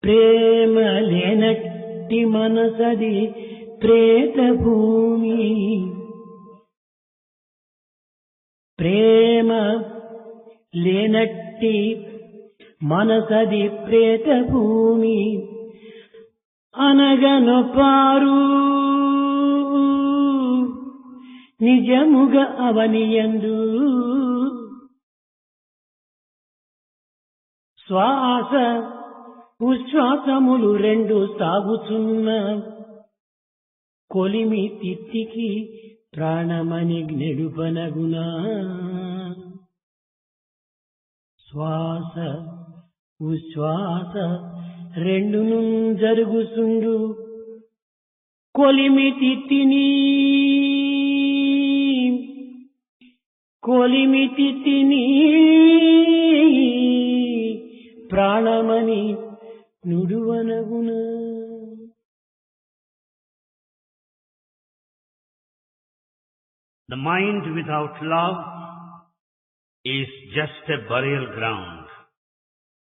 ప్రేమ లేనట్టి మనసది ప్రేత భూమి. ప్రేమ లేనట్టి మనసది ప్రేత భూమి. అనగనొపారు నిజముగ అవనియందు శ్వాస ఉశ్వాసములు రెండు సాగుచున్న కొలిమి తిత్తికి ప్రాణమని నెడుపనగునా. శ్వాస ఉశ్వాస రెండును జరుగుసుండు కొలిమి తిత్తిని ప్రాణమని నుడువనగునా. The mind without love is just a burial ground.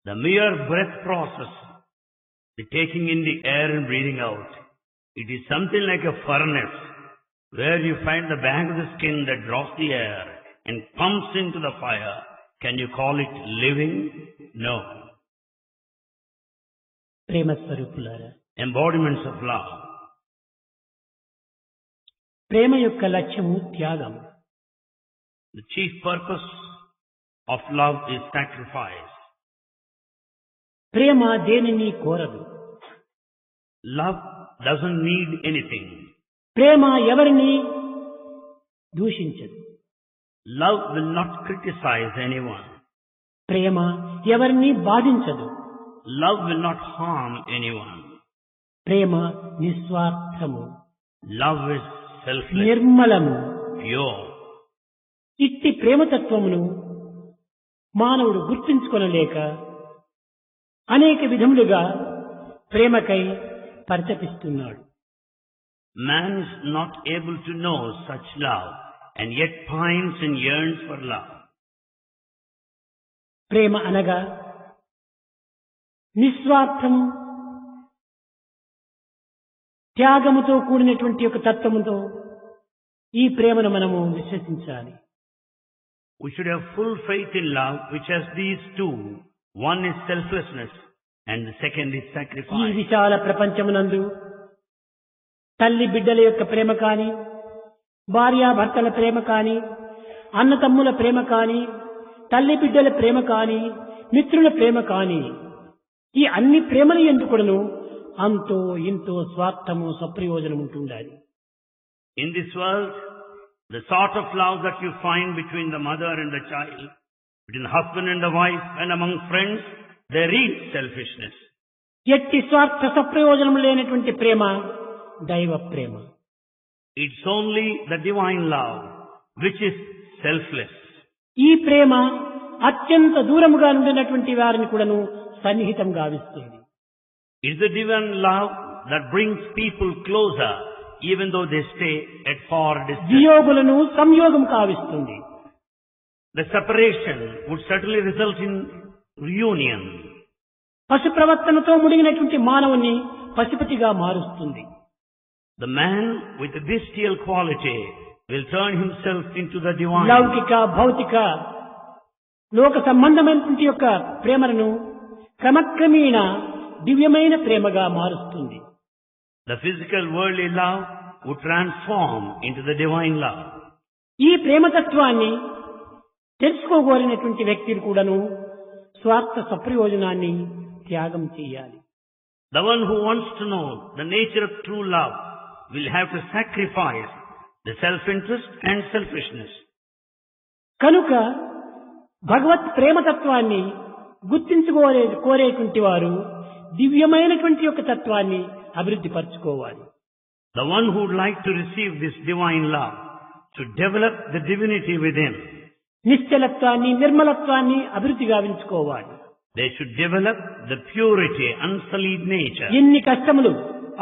The mere breath process, the taking in the air and breathing out, it is something like a furnace where you find the back of the skin that draws the air and pumps into the fire. Can you call it living? No. ప్రేమ స్వరూపులారా, Embodiments of love. ప్రేమ యొక్క లక్ష్యము త్యాగం. The chief purpose of love is sacrifice. ప్రేమ దేనిని కోరదు. Love doesn't need anything. ప్రేమ ఎవరిని దూషించదు. Love will not criticize anyone. ప్రేమ ఎవరిని బాధించదు. Love will not harm anyone. Prema నిస్వార్థము, Love is selfless, నిర్మలము. pure. ఇట్టి ప్రేమతత్వమును మానవుడు గుర్తించుకొనలేక అనేక విధములుగా ప్రేమకై పరితపిస్తున్నాడు. Man is not able to know such love and yet pines and yearns for love. ప్రేమ అనగా నిస్వార్థము, త్యాగముతో కూడినటువంటి ఒక తత్వముతో ఈ ప్రేమను మనము విశ్వసించాలి. We should have full faith in love, which has these two. One is selflessness and the second is ఈ sacrifice. విశాల ప్రపంచమునందు తల్లి బిడ్డల యొక్క ప్రేమ కాని, భార్యాభర్తల ప్రేమ కాని, అన్నతమ్ముల ప్రేమ కాని, తల్లి బిడ్డల ప్రేమ కాని, మిత్రుల ప్రేమ కాని, ఈ అన్ని ప్రేమల ఎందుకును అంతో ఇంతో స్వార్థము స్వప్రయోజనం ఉంటుండాలి. In this world, the sort of love that you find between the mother and the child, between the husband and the wife, and among friends, there is selfishness. ఎట్టి స్వార్థ స్వప్రయోజనం లేనటువంటి ప్రేమ దైవ ప్రేమ. It's only the divine love which is selfless. ఈ ప్రేమ అత్యంత దూరముగా ఉండినటువంటి వారిని కూడాను సన్నిహితం గావిస్తుంది. It's the divine love that brings people closer even though they stay at far distance. వియోగులను సంయోగం కావిస్తుంది. The separation would certainly result in reunion. పశు ప్రవర్తనతో ముడిగినటువంటి మానవుని పశుపతిగా మారుస్తుంది. The man with the bestial quality will turn himself into the divine. లౌకిక భౌతిక లోక సంబంధమైనటువంటి యొక్క ప్రేమను క్రమక్రమేణ దివ్యమైన ప్రేమగా మారుస్తుంది. The physical worldly love would transform into the divine love. ఈ ప్రేమతత్వాన్ని తెలుసుకోగోరినటువంటి వ్యక్తులు కూడాను స్వార్థ స్వప్రయోజనాన్ని త్యాగం చేయాలి. The one who wants to know the nature of true love will have to sacrifice the self-interest and selfishness. కనుక భగవత్ ప్రేమతత్వాన్ని కోరేటువంటి వారు దివ్యమైనటువంటి యొక్క తత్వాన్ని అభివృద్ధి పరచుకోవాలి. The one who would like to receive this divine love should develop the divinity within. నిశ్చలత్వాన్ని, నిర్మలత్వాన్ని అభివృద్ధి గావించుకోవాలి. They should develop the purity, unsullied nature. ఎన్ని కష్టములు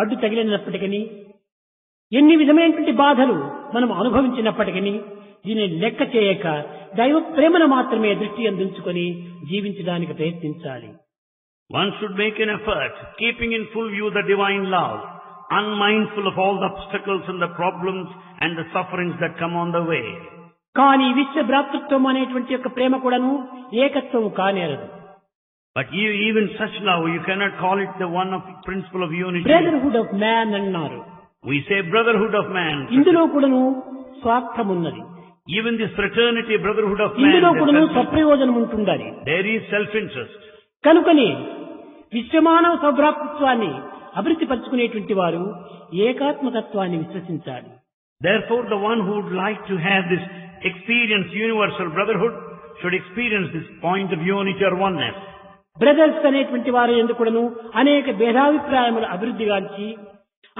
అడ్డు తగిలినప్పటికీ, ఎన్ని విధమైనటువంటి బాధలు మనం అనుభవించినప్పటికీ దీనిని లెక్క చేయక దైవ ప్రేమను మాత్రమే దృష్టి అందించుకొని జీవించడానికి ప్రయత్నించాలి. One should make an effort, keeping in full view the divine love, unmindful of all the obstacles and the problems and the sufferings that come on the way. కానీ విశ్వ భ్రాతృత్వం అనేటువంటి యొక్క ప్రేమ కూడాను ఏకత్వం కానేరదు. But even such love, you cannot call it the one of principle of unity. Brotherhood of man అన్నారు. We say brotherhood of man. ఇందులో కూడాను స్వార్థం ఉన్నది. Even this fraternity, brotherhood of man, ఇందులో కూడాను స్వప్రయోజనం ఉంటుండాలి. there is self-interest. కనుకని విశ్వమానవ సౌభ్రాతృత్వాన్ని అభివృద్ధి పరుచుకునేటువంటి వారు ఏకాత్మతత్వాన్ని విశ్వసించాలి. Therefore, the one who would like to have this experience, universal brotherhood, should experience this point of unity or oneness. Brothers అనేటువంటి వారు ఎందుకు కూడాను అనేక భేదాభిప్రాయముల అభివృద్ధిగాంచి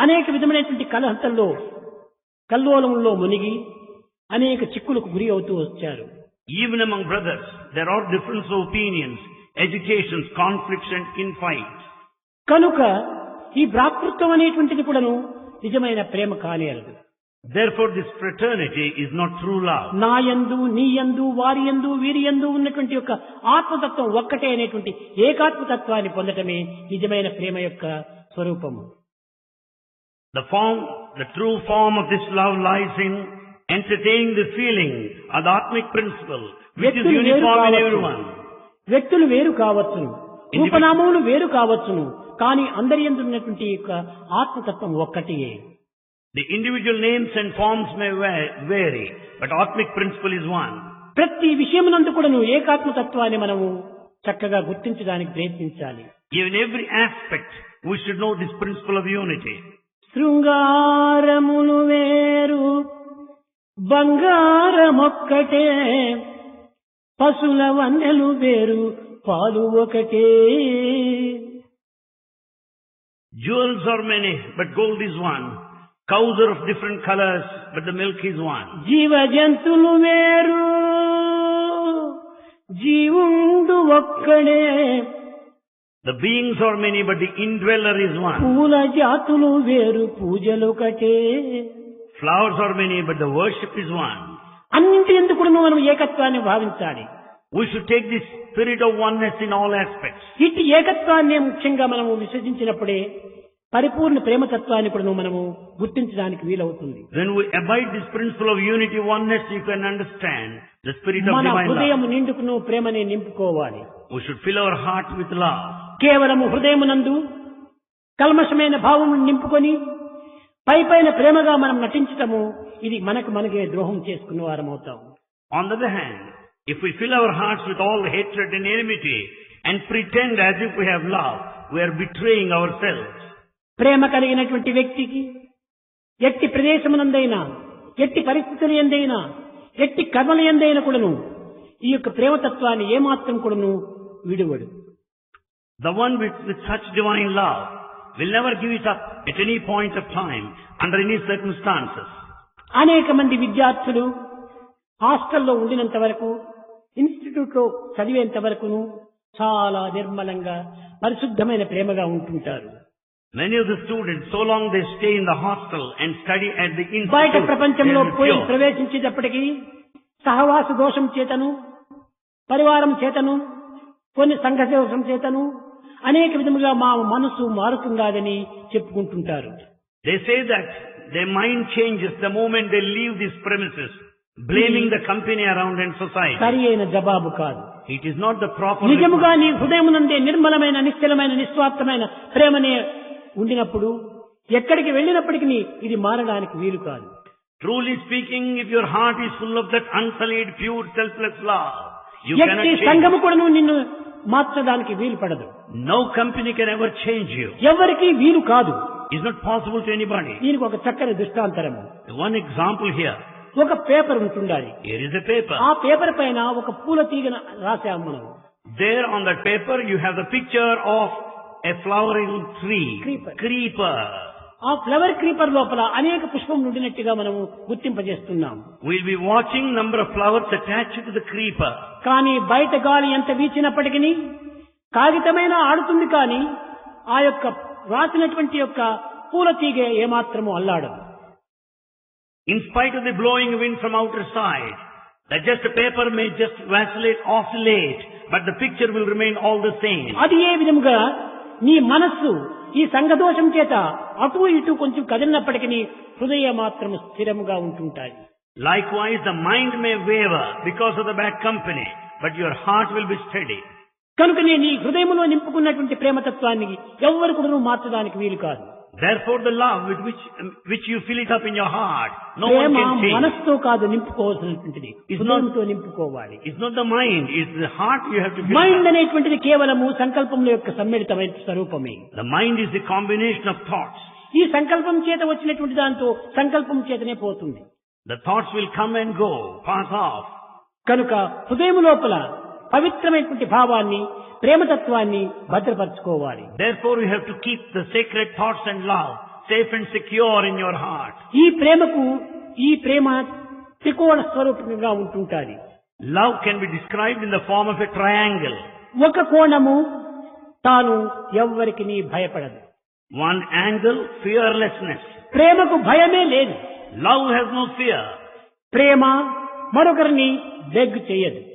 అనేక విధమైనటువంటి కలహంతల్లో కల్లోలంలో మునిగి అనేక చిక్కులకు గురి అవుతూ వచ్చారు. Even among brothers, there are difference of opinions, agitations, conflicts and infights. కనుక ఈ భ్రాతృత్వం అనేటువంటిది కూడాను నిజమైన ప్రేమ కానేరదు. Therefore, this fraternity is not true love. నా యందు నీ యందు వారి యందు వీరి యందు ఉన్నటువంటి యొక్క ఆత్మతత్వం ఒక్కటే అనేటువంటి ఏకాత్మతత్వాన్ని పొందటమే నిజమైన ప్రేమ యొక్క స్వరూపము. The true form of this love lies in entertaining the feeling of the Atmic principle, which is uniform in everyone. వ్యక్తులు వేరు కావచ్చును, రూపనామములు వేరు కావచ్చును, కానీ అందరి యందు ఉన్నటువంటి యొక్క ఆత్మతత్వం ఒక్కటే. The individual names and forms may vary, but Atmic principle is one. ప్రతి విషయమునందు కూడాను ఏకాత్మతత్వాన్ని మనము చక్కగా గుర్తించడానికి ప్రయత్నించాలి. In every aspect, we should know this principle of unity. శృంగారములు వేరు బంగారమొక్కటే, పశుల వన్నెలు వేరు పాలు ఒకటే. Jewels are many, but gold is one. Cows are of different colors, but the milk is one. జీవ జంతువులు వేరు జీవుండు ఒక్కడే. The beings are many, but the indweller is one. పూల జాతులు వేరు పూజలొకటే. Flowers are many, but the worship is one. అన్నింటి ఎందుకు మనం ఏకత్వాన్ని భావించాలి. We should take this spirit of oneness in all aspects. ఇట్టి ఏకత్వాన్ని ముఖ్యంగా మనము విశ్వసించినప్పుడే పరిపూర్ణ ప్రేమతత్వాన్ని కూడా మనము గుర్తించడానికి వీలవుతుంది. When we abide this principle of unity, oneness, you can understand the spirit of మన divine హృదయం love. నిండుకును ప్రేమని నింపుకోవాలి. We should fill our heart with love. కేవలము హృదయమునందు కల్మషమైన భావం నింపుకొని పైపైన ప్రేమగా మనం నటించటము ఇది మనకే ద్రోహం చేసుకున్న వారం అవుతాం. On the other hand, if we fill our hearts with all hatred and enmity and pretend as if we have love, we are betraying ourselves. ప్రేమ కలిగినటువంటి వ్యక్తికి ఎట్టి ప్రదేశమునందైనా ఎట్టి పరిస్థితుల యందైనా ఎట్టి కర్మల యందైనా కూడాను ఈ యొక్క ప్రేమతత్వాన్ని ఏమాత్రం కూడాను విడువడు. The one with such divine love will never give it up at any point of time, under any circumstances. అనేక మంది విద్యార్థులు హాస్టల్లో ఉండినంత వరకు, ఇన్స్టిట్యూట్ లో చదివేంత వరకును చాలా నిర్మలంగా పరిశుద్ధమైన ప్రేమగా ఉంటుంటారు. Many of the students, so long they stay in the hostel and study at the institute, బయట ప్రపంచంలో పోయి ప్రవేశించేటప్పటికీ సహవాస దోషం చేతను, పరివారం చేతను, కొన్ని సంఘ దోషం చేతను అనేక విధముగా మా మనసు మారుతుందని చెప్పుకుంటుంటారు. They say that their mind changes the moment they leave these premises, blaming the company around and society. సరి అయిన జవాబు కాదు. It is not the proper. నిజముగా నీ హృదయమునందే నిర్మలమైన నిశ్చలమైన నిస్వార్థమైన ప్రేమనే ఉండినప్పుడు ఎక్కడికి వెళ్ళినప్పటికీ ఇది మారడానికి వీలు కాదు. Truly speaking, if your heart is full of that unsullied, pure, selfless love, you ఎట్టి cannot change. సంఘము కూడా నిన్ను మార్చడానికి వీలు పడదు. No company can ever change you. ఎవరికి వీలు కాదు. It's not possible to anybody. దీనికి ఒక చక్కని దృష్టాంతరము. One example here. ఒక పేపర్ ఉంటుండాలి. Here is a paper. ఆ పేపర్ పైన ఒక పూల తీగను రాసాము మనం. There on that paper you have the picture of a flowering tree. Creeper. ఆ ఫ్లవర్ క్రీపర్ లోపల అనేక పుష్పం ఉండినట్టుగా మనము గుర్తింపజేస్తున్నాం. We'll be watching number of flowers attached to the creeper. కానీ బయట గాలి ఎంత వీచినప్పటికీ కాగితమైన ఆడుతుంది, కానీ ఆ యొక్క రాసినటువంటి యొక్క పూల తీగ ఏమాత్రము అల్లాడదు. In spite of the blowing wind from outer side, That just a paper may just vacillate, oscillate, but the picture will remain all the same. అది ఏ విధముగా నీ మనస్సు ఈ సంఘదోషం చేత అటు ఇటు కొంచెం కదిలినప్పటికీ హృదయం మాత్రం స్థిరముగా ఉంటుంటాయి. Likewise, the mind may waver because of the bad company, but your heart will be steady. కనుకనే నీ హృదయంలో నింపుకున్నటువంటి ప్రేమతత్వాన్ని ఎవ్వరు కూడా మార్చడానికి వీలు కాదు. Therefore, the love with which you fill it up in your heart, no one Prema can change. మనస్సుతో కాదు నింపుకోవాల్సినటువంటిది, హృదయంతో నింపుకోవాలి. It's not the mind, it's the heart you have to fill mind up. అనేటువంటిది కేవలము సంకల్పముల యొక్క సమ్మిళితమైన స్వరూపమే. The mind is the combination of thoughts. ఈ సంకల్పం చేత వచ్చినటువంటి దాంతో సంకల్పం చేతనే పోతుంది. The thoughts will come and go, pass off. కనుక హృదయం లోపల పవిత్రమైనటువంటి భావాన్ని ప్రేమతత్వాన్ని భద్రపరచుకోవాలి. Therefore, you have to keep the sacred thoughts and love safe and secure in your heart. ఈ ప్రేమ త్రికోణ స్వరూపంగా ఉంటుంటాది. Love can be described in the form of a triangle. ఒక కోణము తాను ఎవ్వరికి భయపడదు. One angle, fearlessness. ప్రేమకు భయమే లేదు. Love has no fear. ప్రేమ మరొకరిని బెగ్ చేయదు.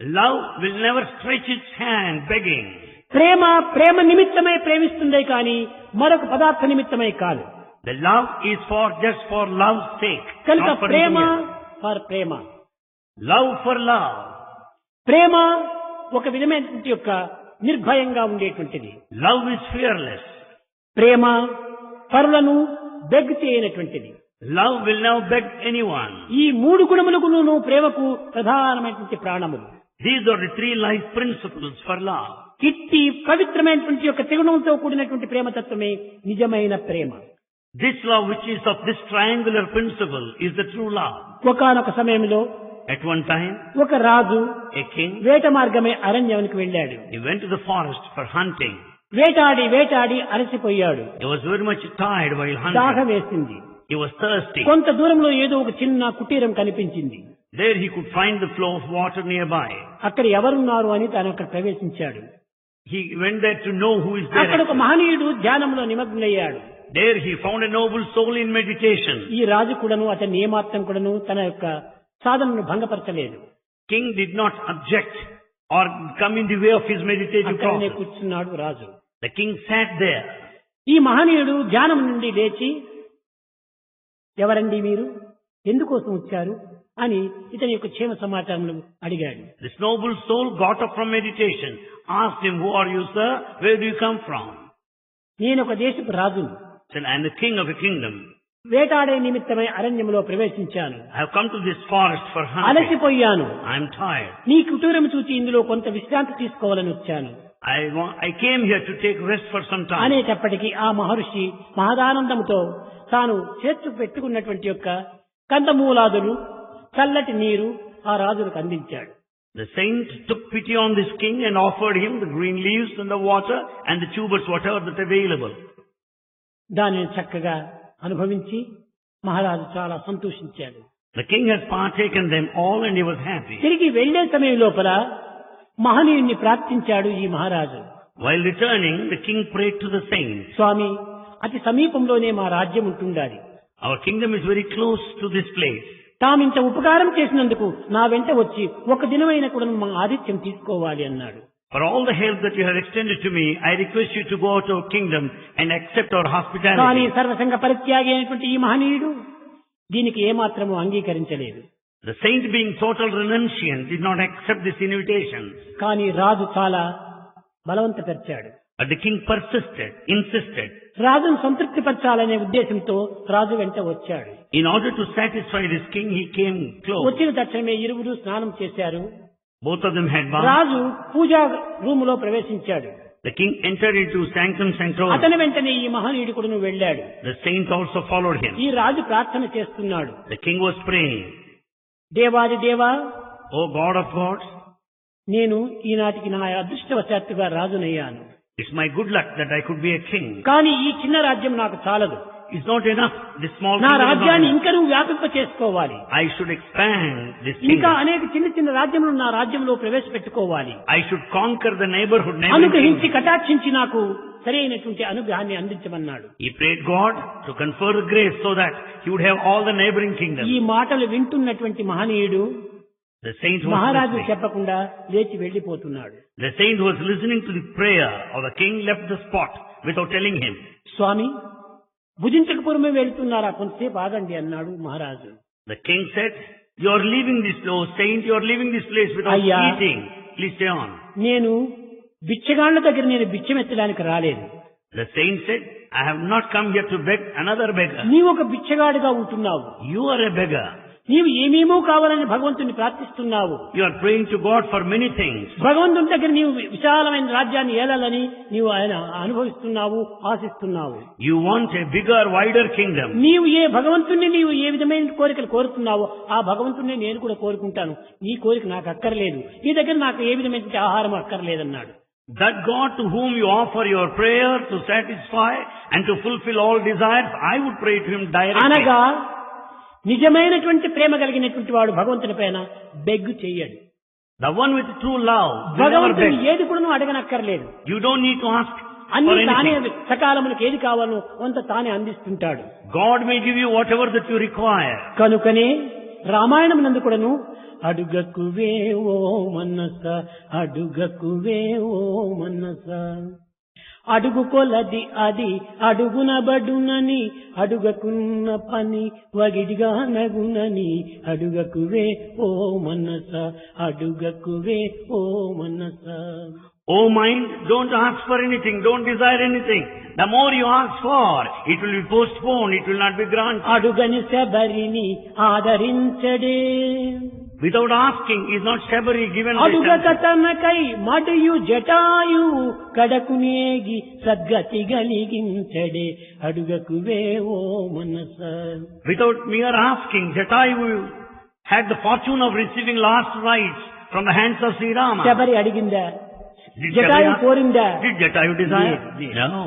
Love will never stretch its hand begging. ప్రేమ నిమిత్తమై ప్రేమిస్తుందే కానీ మరొక పదార్థ నిమిత్తమై కాదు. The love is just for love's sake. కనుక Not for Prema anything else. For Prema. Love for love. ప్రేమ ఒక విధమైనటువంటి యొక్క నిర్భయంగా ఉండేటువంటిది. Love is fearless. ప్రేమ పరులను బెగ్ చేయనటువంటిది. Love will never beg anyone. ఈ మూడు గుణములకు ప్రేమకు ప్రధానమైనటువంటి ప్రాణములు. These are the three life principles for love. ఇట్టి పవిత్రమైనటువంటి యొక్క త్రిగుణంతో కూడినటువంటి ప్రేమతత్వమే నిజమైన ప్రేమ. This love which is of this triangular principle is the true love. ఒకానొక సమయంలో At one time, ఒక రాజు a king, వేట మార్గమే అరణ్యానికి వెళ్ళాడు. he went to the forest for hunting. వేటాడి అలసిపోయాడు. He was very much tired while దాహం hunting. వేసింది. He was thirsty. కొంత దూరంలో ఏదో ఒక చిన్న కుటీరం కనిపించింది. There he could find the flow of water nearby. అక్కడ ఎవరున్నారు అని తాను అక్కడ ప్రవేశించాడు. He went there to know who is there. అక్కడ ఒక మహనీయుడు ధ్యానంలో నిమగ్నయ్యాడు. There he found a noble soul in meditation. ఈ రాజు కూడాను అతన్ని ఏమాత్రం కూడాను తన యొక్క సాధనను భంగపరచలేదు. King did not object or come in the way of his meditative అక్కడనే process. కూర్చున్నాడు రాజు. The king sat there. ఈ మహనీయుడు ధ్యానం నుండి లేచి, ఎవరండి మీరు, ఎందుకోసం వచ్చారు అని ఇతని యొక్క క్షేమ సమాచారం అడిగాడు. This noble soul got up from meditation, asked him, "Who are you, sir? Where do you come from?" నేను ఒక దేశపు రాజును. Said, "I am the king of a kingdom. వేటాడే నిమిత్తమై అరణ్యంలో ప్రవేశించాను. I have come to this forest for hunting. అలసిపోయాను. I am tired. నీ కుటీరం చూచి ఇందులో కొంత విశ్రాంతి తీసుకోవాలని వచ్చాను I came here to take rest for some time." అనేటప్పటికీ ఆ మహర్షి మహదానందంతో తాను చేర్చు పెట్టుకున్నటువంటి యొక్క కందమూలాదులు, చల్లటి నీరు ఆ రాజులకు అందించాడు. The saint took pity on this king and offered him the green leaves and the water and the tubers, whatever that available. దానిని చక్కగా అనుభవించి మహారాజు చాలా సంతోషించాడు. The king has partaken them all and he was happy. తిరిగి వెళ్లే సమయం లోపల మహనీయుణ్ణి ప్రార్థించాడు ఈ మహారాజు. While returning, the king prayed to the saint, స్వామి, అతి సమీపంలోనే మా రాజ్యం ఉంటుండాలి. "Our kingdom is very close to this place. తామింత ఉపకారం చేసినందుకు నా వెంట వచ్చి ఒక దినమైన కూడా మా ఆతిథ్యం తీసుకోవాలి అన్నాడు. For all the help that you have extended to me, I request you to go out to our kingdom and accept our కానీ hospitality." సర్వసంగ పరిత్యాగి అయినటువంటి ఈ మహనీయుడు దీనికి ఏమాత్రము అంగీకరించలేదు. The saint, being total renunciant, did not accept this invitation. కానీ రాజు చాలా బలవంతపరిచాడు. But the king persisted, insisted. రాజును సంతృప్తిపరచాలనే ఉద్దేశంతో రాజు వెంట వచ్చాడు. In order to satisfy this king, he came close. వచ్చిన తక్షణమే ఇరువురు స్నానం చేశారు. Both of them had bath. రాజు పూజా రూములో ప్రవేశించాడు. The king entered into sanctum sanctorum. అతని వెంటనే ఈ మహనీయుడు కూడా వెళ్ళాడు. The saint also followed him. ఈ రాజు ప్రార్థన చేస్తున్నాడు. The king was praying, దేవాది దేవా, "O God of gods, నేను ఈనాటికి నా అదృష్టవశాత్తుగా రాజునయ్యాను. it's my good luck that I could be a king. కానీ ఈ చిన్న రాజ్యం నాకు చాలదు. It's not enough. This small నా kingdom is not రాజ్యాన్ని enough. ఇంకా నువ్వు వ్యాపింప చేసుకోవాలి. I should expand this ఇంకా kingdom. అనేక చిన్న చిన్న రాజ్యములు నా రాజ్యంలో ప్రవేశపెట్టుకోవాలి. I should conquer the neighborhood. అనుగ్రహించి కటాక్షించి నాకు సరైనటువంటి అనుగ్రహాన్ని అందించమన్నాడు. He prayed God to confer the grace so that he would have all the neighboring kingdoms. ఈ మాటలు వింటున్నటువంటి మహనీయుడు The saint was మహారాజు listening. చెప్పకుండా లేచి వెళ్లిపోతున్నాడు. The saint was listening to the prayer of the king, left the spot without telling him. స్వామి భుజించకపురమే వెళ్తున్నారా, కొంతసేపు ఆగండి అన్నాడు మహారాజు. The king said, "You are leaving this place, saint, you are leaving this place without అయ్యా, eating. Please stay on." నేను బిచ్చగాళ్ల దగ్గర నేను బిచ్చమెత్తడానికి రాలేదు. The saint said, "I have not come here to beg another beggar. నీవు ఒక బిచ్చగాడిగా ఉంటున్నావు. You are a beggar. నీవు ఏమేమో కావాలని భగవంతుని ప్రార్థిస్తున్నావు. You are praying to God for many things. భగవంతుని దగ్గర నీవు విశాలమైన రాజ్యాన్ని ఏలాలని నీవు ఆయన అనుభవిస్తున్నావు, ఆశిస్తున్నావు. You want a bigger, wider kingdom. నీవు నీవు ఏ విధమైన కోరికలు కోరుతున్నావో ఆ భగవంతుణ్ణి నేను కూడా కోరుకుంటాను. నీ కోరిక నాకు అక్కర్లేదు, నీ దగ్గర నాకు ఏ విధమైన ఆహారం అక్కర్లేదన్నాడు. That God to whom you offer your prayer to satisfy and to fulfill all desires, I would pray to him directly. అనగా నిజమైనటువంటి ప్రేమ కలిగినటువంటి వాడు భగవంతుని పైన బెగ్గు చెయ్యడు. The one with true love will never భగవంతుని beg. ఏది కూడా నువ్వు అడగనక్కర్లేదు. You don't need to ask for అన్ని తానే anything. సకాలములకు ఏది కావాలో కొంత తానే అందిస్తుంటాడు. God may give you whatever that you require. కనుకనే రామాయణం నందు కూడాను అడుగకువే ఓ మనస, అడుగకువే ఓ మనస, అడుగు కొలది అది అడుగునబడునని, అడుగకున్న పని వగిడిగా నగునని, అడుగకువే ఓ మనస, అడుగకువే ఓ మనస. Oh mind, don't ask for anything, don't desire anything. The more you ask for, it will be postponed, it will not be granted. అడుగని శబరిని ఆదరించడే, Without asking is not Shabari given అడుగక this answer. తనకై మడియు Jatayu కడకునేగి సద్గతి గలిగించడే, అడుగకువే ఓ మనస. Without mere asking, Jatayu had the fortune of receiving last rites from the hands of Sri Rama. Sabari అడిగిందా? Did Jatayu Jatayu కోరిందా? Did Jatayu desire? Yes. No.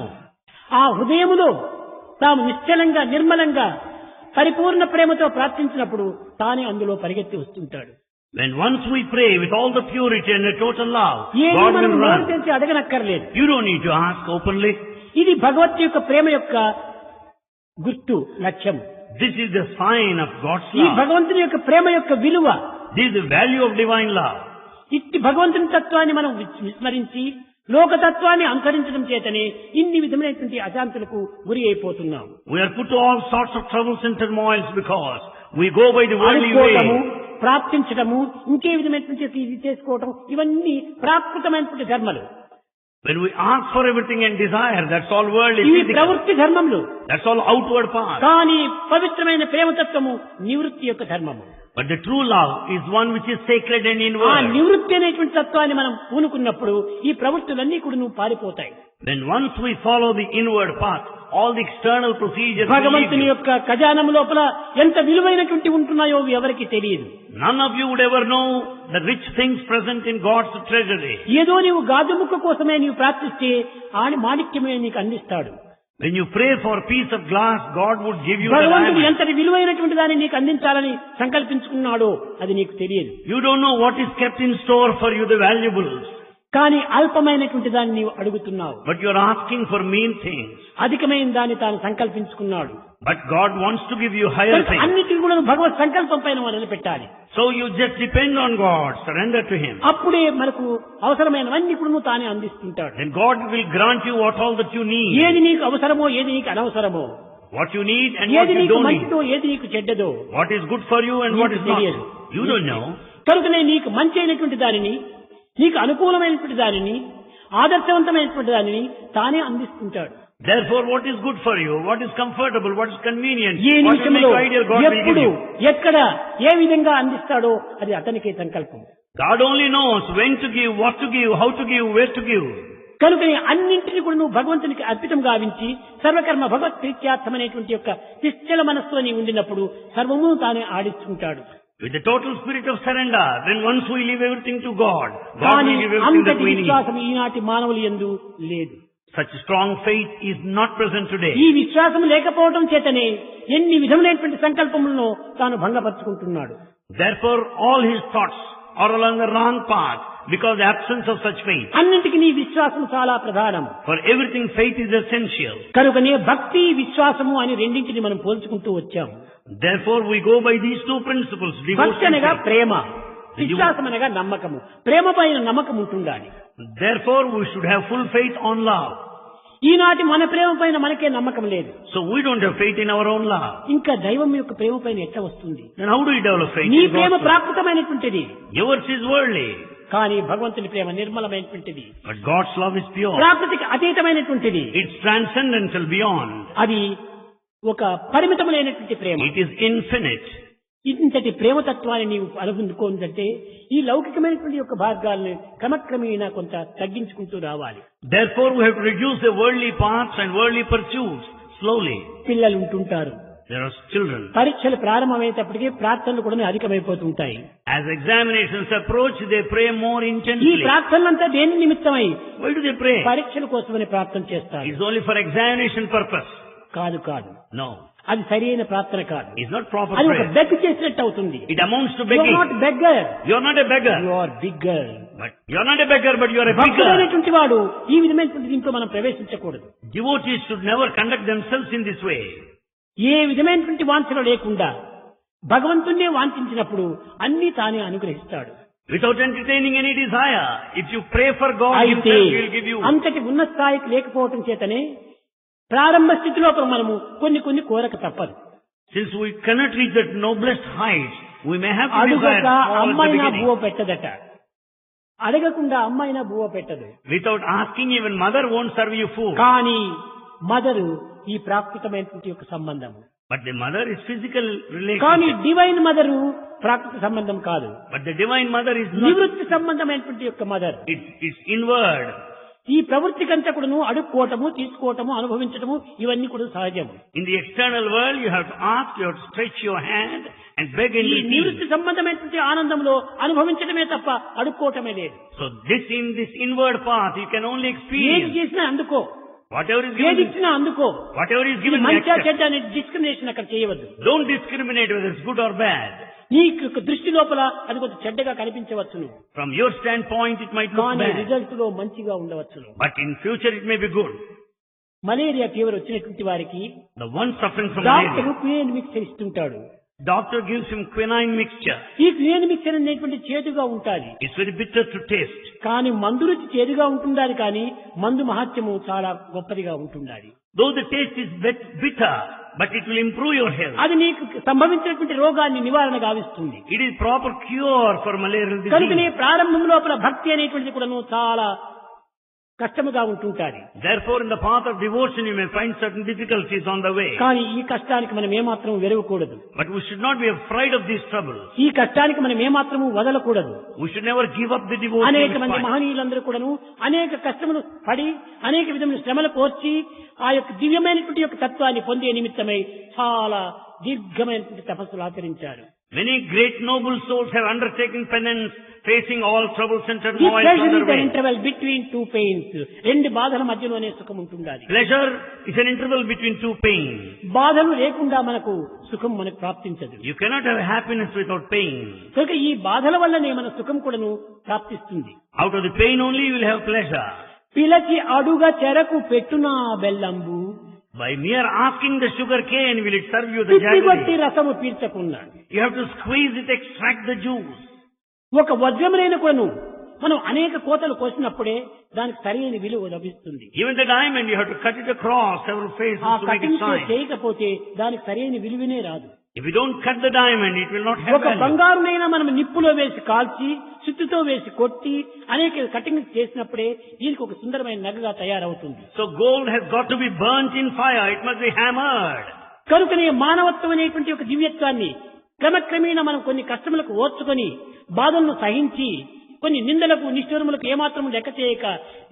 ఆ హృదయములో తాము నిశ్చలంగా నిర్మలంగా పరిపూర్ణ ప్రేమతో ప్రార్థించినప్పుడు తానే అందులో పరిగెత్తి వస్తుంటాడు. When once we pray with all the purity and the total love, ఏది God మనం will నోరు run. తెరిచి అడగనక్కర్లేదు. You don't need to ask openly. ఇది భగవత్ యొక్క ప్రేమ యొక్క గుర్తు, లక్ష్యం. This is the sign of God's ఈ love. భగవంతుని యొక్క ప్రేమ యొక్క విలువ. This is the value of divine love. ఇట్టి భగవంతుని తత్వాన్ని మనం విస్మరించి లోకతత్వాన్ని అనుసరించడం చేతనే ఇన్ని విధమైనటువంటి అశాంతులకు గురి అయిపోతున్నాం. We are put to all sorts of troubles and turmoils because we go by the worldly అనుకోవటము, way. ప్రార్థించడము, ఇంకే విధమైనటువంటి ఇది చేసుకోవటం, ఇవన్నీ ప్రాకృతమైనటువంటి ధర్మలు. When we ask for everything and desire, that's all worldly, ఇవి physical. ప్రవృత్తి ధర్మములు. That's all outward path. కానీ పవిత్రమైన ప్రేమతత్వము నివృత్తి యొక్క ధర్మము. But the true love is one which is sacred and ఆ inward. నివృత్తి అనేటువంటి తత్వాన్ని మనం పూనుకున్నప్పుడు ఈ ప్రవృత్తులన్నీ కూడా నువ్వు పారిపోతాయి. When once we follow the inward path, all the external procedures will leave భగవంతుని you. యొక్క ఖజానం లోపల ఎంత విలువైనటువంటి ఉంటున్నాయో ఎవరికి తెలియదు. None of you would ever know the rich things present in God's treasury. ఏదో నీవు గాజుముక్క కోసమే నీవు ప్రార్థిస్తే ఆని మాణిక్యమే నీకు అందిస్తాడు. When you pray for a piece of glass, God would give you the భగవంతుడు diamond. ఎంతటి విలువైనటువంటి దాన్ని నీకు అందించాలని సంకల్పించుకున్నాడో అది నీకు తెలియదు. You don't know what is kept in store for you, the valuables. కానీ అల్పమైనటువంటి దాన్ని నీవు అడుగుతున్నావు. But you're asking for mean things. అధికమైన దాన్ని తాను సంకల్పించుకున్నాడు. But God wants to give you higher things. అన్నిటిని కూడా నువ్వు భగవత్ సంకల్పం పైన వదిలిపెట్టాలి. So you just depend on God, surrender to Him. అప్పుడే మనకు అవసరమైనవన్నీ కూడా నువ్వు తానే అందిస్తుంటాడు. Then God will grant you what all that you need. ఏది నీకు అవసరమో, ఏది నీకు అనవసరమో, What you need and what ఏది you నీకు don't need. మంచిదో, ఏది నీకు చెడ్డదో What is good for you and what is నీకు not. తెలియదు. You don't know. కనుకనే నీకు మంచి అయినటువంటి దానిని, నీకు అనుకూలమైనటువంటి దానిని, ఆదర్శవంతమైనటువంటి దానిని తానే అందిస్తుంటాడు. Therefore, what is good for you, what is comfortable, what is convenient, A what will నిమిషంలో make ideal, God will give ఎప్పుడు you. ఎక్కడ ఏ విధంగా అందిస్తాడో అది అతనికే సంకల్పం. God only knows when to give, what to give, how to give, where to give. కనుకనే అన్నింటినీ కూడా నువ్వు భగవంతునికి అర్పితం గావించి సర్వకర్మ భగవత్ ప్రీత్యార్థమైనటువంటి యొక్క నిశ్చల మనస్సుతో నీ ఉండినప్పుడు సర్వము తానే ఆడిస్తుంటాడు. With the total spirit of surrender, then once we leave everything to God, God కానీ will give everything that అంతటి we need. విశ్వాసం ఈనాటి మానవులు యందు లేదు. Such strong faith is not present today. ఈ విశ్వాసం లేకపోవడం చేతనే ఎన్ని విధములైనటువంటి సంకల్పములను తాను భంగపరుచుకుంటున్నాడు. Therefore, all his thoughts are along the wrong path because the absence of such faith. అన్నింటికి నీ విశ్వాసం చాలా ప్రధానం. For everything, faith is essential. కనుకనే భక్తి, విశ్వాసము అని రెండింటిని మనం పోల్చుకుంటూ వచ్చాము. Therefore, we go by these two principles. భక్తి Devotion అనగా and faith. ప్రేమ, విశ్వాసం అనగా నమ్మకము. ప్రేమ పైన నమ్మకం ఉంటుండాలి. Therefore, we should have full faith on love. ఈనాటి మన ప్రేమ పైన మనకే నమ్మకం లేదు. So we don't have faith in our own love. ఇంకా దైవం యొక్క ప్రేమ పైన ఎట్లా వస్తుంది? Then how do we develop faith నీ in Prema God's love? ప్రాకృతమైనటువంటిది, Yours is worldly, కానీ భగవంతుని ప్రేమ నిర్మలమైనటువంటిది, but God's love is pure. ప్రాకృతికి అతీతమైనటువంటిది. It's transcendental beyond. అది ఒక పరిమితమైనటువంటి ప్రేమ. It is infinite. ఇంతటి ప్రేమతత్వాన్ని నీవు అనుకుందంటే ఈ లౌకికమైనటువంటి యొక్క భాగాలను క్రమక్రమేణా కొంత తగ్గించుకుంటూ రావాలి. Therefore, we have to reduce the worldly paths and worldly pursuits slowly. పిల్లలు ఉంటుంటారు, There are children. పరీక్షలు ప్రారంభమయ్యేటప్పటికీ ప్రార్థనలు కూడా అధికమైపోతుంటాయి. As examinations approach, they pray more ఈ intensely. ప్రార్థనలంతా దేని నిమిత్తమై? Why do they pray? పరీక్షల కోసమని ప్రార్థన చేస్తారు. It's only for examination purpose. కాదు కాదు, No, అది సరైన ప్రార్థన కాదు. it's not proper అది ఒక prayer. బెగ్ చేసినట్టు అవుతుంది. It amounts to you are begging. Not beggar, You're not a beggar. You are bigger. But you're not a beggar, but you're a bigger. భక్తుడైనటువంటి వాడు ఈ విధమైనటువంటి దీంట్లో మనం ప్రవేశించకూడదు. Devotees should never conduct themselves in this way. ఏ విధమైనటువంటి వాంఛన లేకుండా భగవంతుణ్ణే వాంఛించినప్పుడు అన్ని తానే అనుగ్రహిస్తాడు. Without entertaining any desire, if you pray for God అయితే Himself, He will give you. అంతటి ఉన్న స్థాయికి లేకపోవటం చేతనే ప్రారంభ స్థితిలో మనము కొన్ని కోరక తప్పదు. Since we cannot reach that noblest height, we may have to అడుగక desire all at the అమ్మాయినా beginning. బువ్వ పెట్టదట, అడగకుండా అమ్మాయినా బువ్వ పెట్టదు. Without asking, even mother won't serve you food. కానీ మదరు ఈ ప్రాకృతమైనటువంటి యొక్క సంబంధము. But the mother is physical కానీ relationship. డివైన్ మదరు ప్రాకృత సంబంధం కాదు, But the divine mother is not. నివృత్తి సంబంధమైనటువంటి యొక్క మదర్. It's inward. ఈ ప్రవృత్తికంతా కూడాను అడుక్కోవటము, తీసుకోవటము, అనుభవించటము ఇవన్నీ కూడా సహజం. In the external world, you have to ask, you have to stretch your hand and beg and ఈ receive. నివృత్తి సంబంధమైనటువంటి ఆనందంలో అనుభవించడమే తప్ప అడుక్కోవటమే లేదు. So in this inward path, you can only ఏది experience చేసినా అందుకో, whatever is ఏది given. ఇచ్చినా అందుకో. Whatever is ఇది given, మంచి accept. చెడ్డ అనే డిస్క్రిమినేషన్ అక్కడ చేయవద్దు. Don't discriminate whether it's good or bad. నీ యొక్క దృష్టి లోపల అది కొంచెం చెడ్డగా కనిపించవచ్చును, From your standpoint, it might look కానీ bad. రిజల్ట్ లో మంచిగా ఉండవచ్చును. But in future, it may be good. Malaria fever వచ్చినటువంటి వారికి The one suffering from doctor malaria, quinine mixture ఇస్తుంటాడు. doctor gives him quinine mixture. ఈ క్వినైన్ మిక్చర్ అనేటువంటి చేదుగా ఉంటుంది, It's very bitter to taste. కానీ మందు రుచి చేదుగా ఉంటుండాలి, కానీ మందు మహత్యము చాలా గొప్పదిగా ఉంటుండాలి. Though the taste is bitter, but it will improve your health. అది నీకు సంభవించినటువంటి రోగాన్ని నివారణ గావిస్తుంది. It is proper cure for malarial కనుకనే disease. ప్రారంభం లోపల భక్తి అనేటువంటిది కూడా చాలా కష్టముగా ఉంటుంటాది. Therefore, in the path of devotion, you may find certain difficulties on the way. కానీ ఈ కష్టానికి మనం ఏమాత్రం వెరవకూడదు. But we should not be afraid of these troubles. ఈ కష్టానికి మనం ఏమాత్రము వదలకూడదు. We should never give up the devotion. అనేక in మంది spite. మహనీయులందరూ కూడాను అనేక కష్టములు పడి అనేక విధమైన శ్రమలు కోర్చి ఆ యొక్క దివ్యమైనటువంటి యొక్క తత్వాన్ని పొందే నిమిత్తమై చాలా దీర్ఘమైనటువంటి తపస్సులు ఆచరించారు. Many great noble souls have undertaken penance, facing all troubles and ఈ turmoils on pressure their is way. Interval between two pains. రెండు బాధల మధ్యలోనే సుఖం ఉంటుండాలి. Pleasure is an interval between two pains. బాధలు లేకుండా మనకు సుఖం మనకు ప్రాప్తించదు. You cannot have happiness without pain. కనుక ఈ బాధల వల్లనే మన సుఖం కూడాను ప్రాప్తిస్తుంది. Out of the pain only you will have pleasure. పిలచి అడుగ చెరకు పెట్టునా బెల్లంబు, By mere asking the sugar cane, will it serve you the పిచ్చిగొట్టి jaggery? రసము పీల్చకున్నాడు. You have to squeeze it, extract the juice. ఒక వజ్రములైన కూడాను మనం అనేక కోతలు కోసినప్పుడే దానికి సరైన విలువ లభిస్తుంది. Even the diamond, you have to cut it across several ఆ phases to make it cutting shine. చేయకపోతే దానికి సరైన విలువనే రాదు. If you don't cut the diamond, it will not have ఒక value. బంగారునైనా మనం నిప్పులో వేసి కాల్చి సుత్తితో వేసి కొట్టి అనేక కటింగ్ చేసినప్పుడే దీనికి ఒక సుందరమైన నగగా తయారవుతుంది. So gold has got to be burnt in fire. It must be hammered. కనుకనే మానవత్వం అనేటువంటి ఒక దివ్యత్వాన్ని క్రమక్రమేణా మనం కొన్ని కష్టములకు ఓర్చుకొని బాధలను సహించి కొన్ని నిందలకు నిష్ఠూరములకు ఏమాత్రం లెక్క చేయక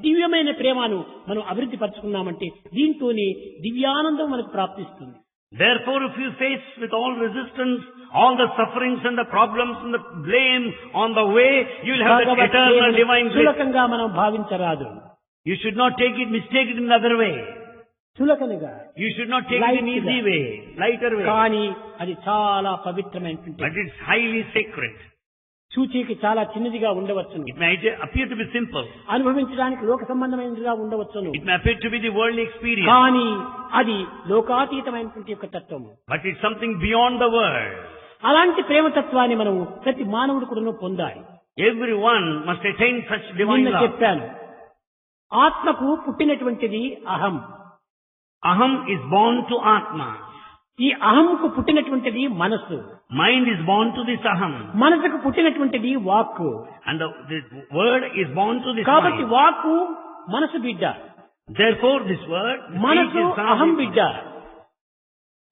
దివ్యమైన ప్రేమను మనం అభివృద్ధి పరుచుకున్నామంటే దీంతోనే దివ్యానందం మనకు ప్రాప్తిస్తుంది. Therefore, if you face with all resistance, all the sufferings and the problems and the blame on the way, you will have that Bhagwat eternal ప్రేమను divine bliss. చులకంగా మనం భావించరాదు. You should not mistake it in the other way. చులకనగా, You should not take it in Light easy గా. way, lighter way. కానీ అది చాలా పవిత్రమైనటువంటి, But it's highly sacred. సూచికి చాలా చిన్నదిగా ఉండవచ్చును, It may appear to be simple. అనుభవించడానికి లోక సంబంధమైనదిగా ఉండవచ్చును, It may appear to be the worldly experience. కానీ అది లోకాతీతమైనటువంటి యొక్క తత్వము. But it's something beyond the world. అలాంటి ప్రేమతత్వాన్ని మనం ప్రతి మానవుడు కూడా పొందాలి. Everyone must attain such divine నిన్న love. చెప్పాను, ఆత్మకు పుట్టినటువంటిది అహం. Aham is born to Atma. ఈ అహంకు పుట్టినటువంటిది మనస్సు. Mind is born to this Aham. మనసుకు పుట్టినటువంటిది వాక్కు. And the word is born to this కాబట్టి mind. వాక్కు మనసు బిడ్డ, Therefore this word, the మనసు speech is son of అహం Atma. బిడ్డ,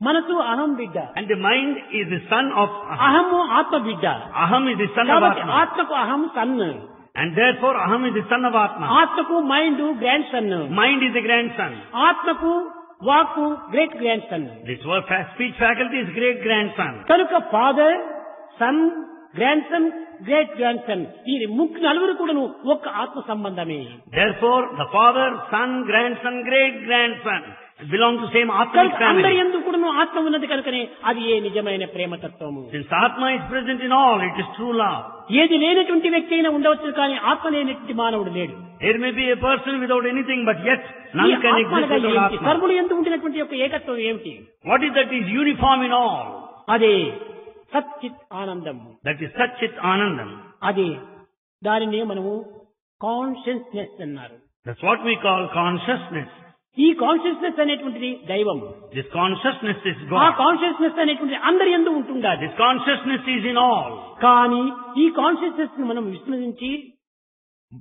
మనసు అహం బిడ్డ, And the mind is the son of Aham. అహము ఆత్మ బిడ్డ. Aham is the son of కాబట్టి Atma. ఆత్మకు అహం son, And therefore Aham is the son of Atma. ఆత్మకు mind grandson, Mind is the grandson. ఆత్మకు వాక్కు great grandson. This word speech faculty is great grandson. కనుక father, son, grandson, great grandson, ఈ నలుగురు కూడాను ఒక్క ఆత్మ సంబంధమే. Therefore the father, son, grandson, great grandson belong to same Atmic కనుక అందరి family. యందు కూడాను ఆత్మ ఉన్నది కనుకనే అది ఏ నిజమైన ప్రేమతత్వము. Since Atma is present in all, it is true love. ఏది లేనటువంటి వ్యక్తి అయినా ఉండవచ్చు, కానీ ఆత్మ లేనటువంటి మానవుడు లేడు. There may be a person without anything, but yet ఈ none can ఆత్మ exist అనగా without ఏమిటి? Atma. సర్వులు ఎందుకు ఉండినటువంటి యొక్క ఏకత్వం ఏమిటి? What is that is uniform in all? అదే సచ్చిత్ ఆనందం. That is Satchit Anandam. అది దానిని మనము కాన్షియస్నెస్ అన్నారు. That's what we call consciousness. ఈ కాన్షియస్నెస్ అనేటువంటిది దైవం. This consciousness is ఆ God. కాన్షియస్నెస్ అనేటువంటిది అందరి యందు ఉంటుండాలి. This consciousness is in all. కానీ ఈ కాన్షియస్నెస్ ని మనం విస్మరించి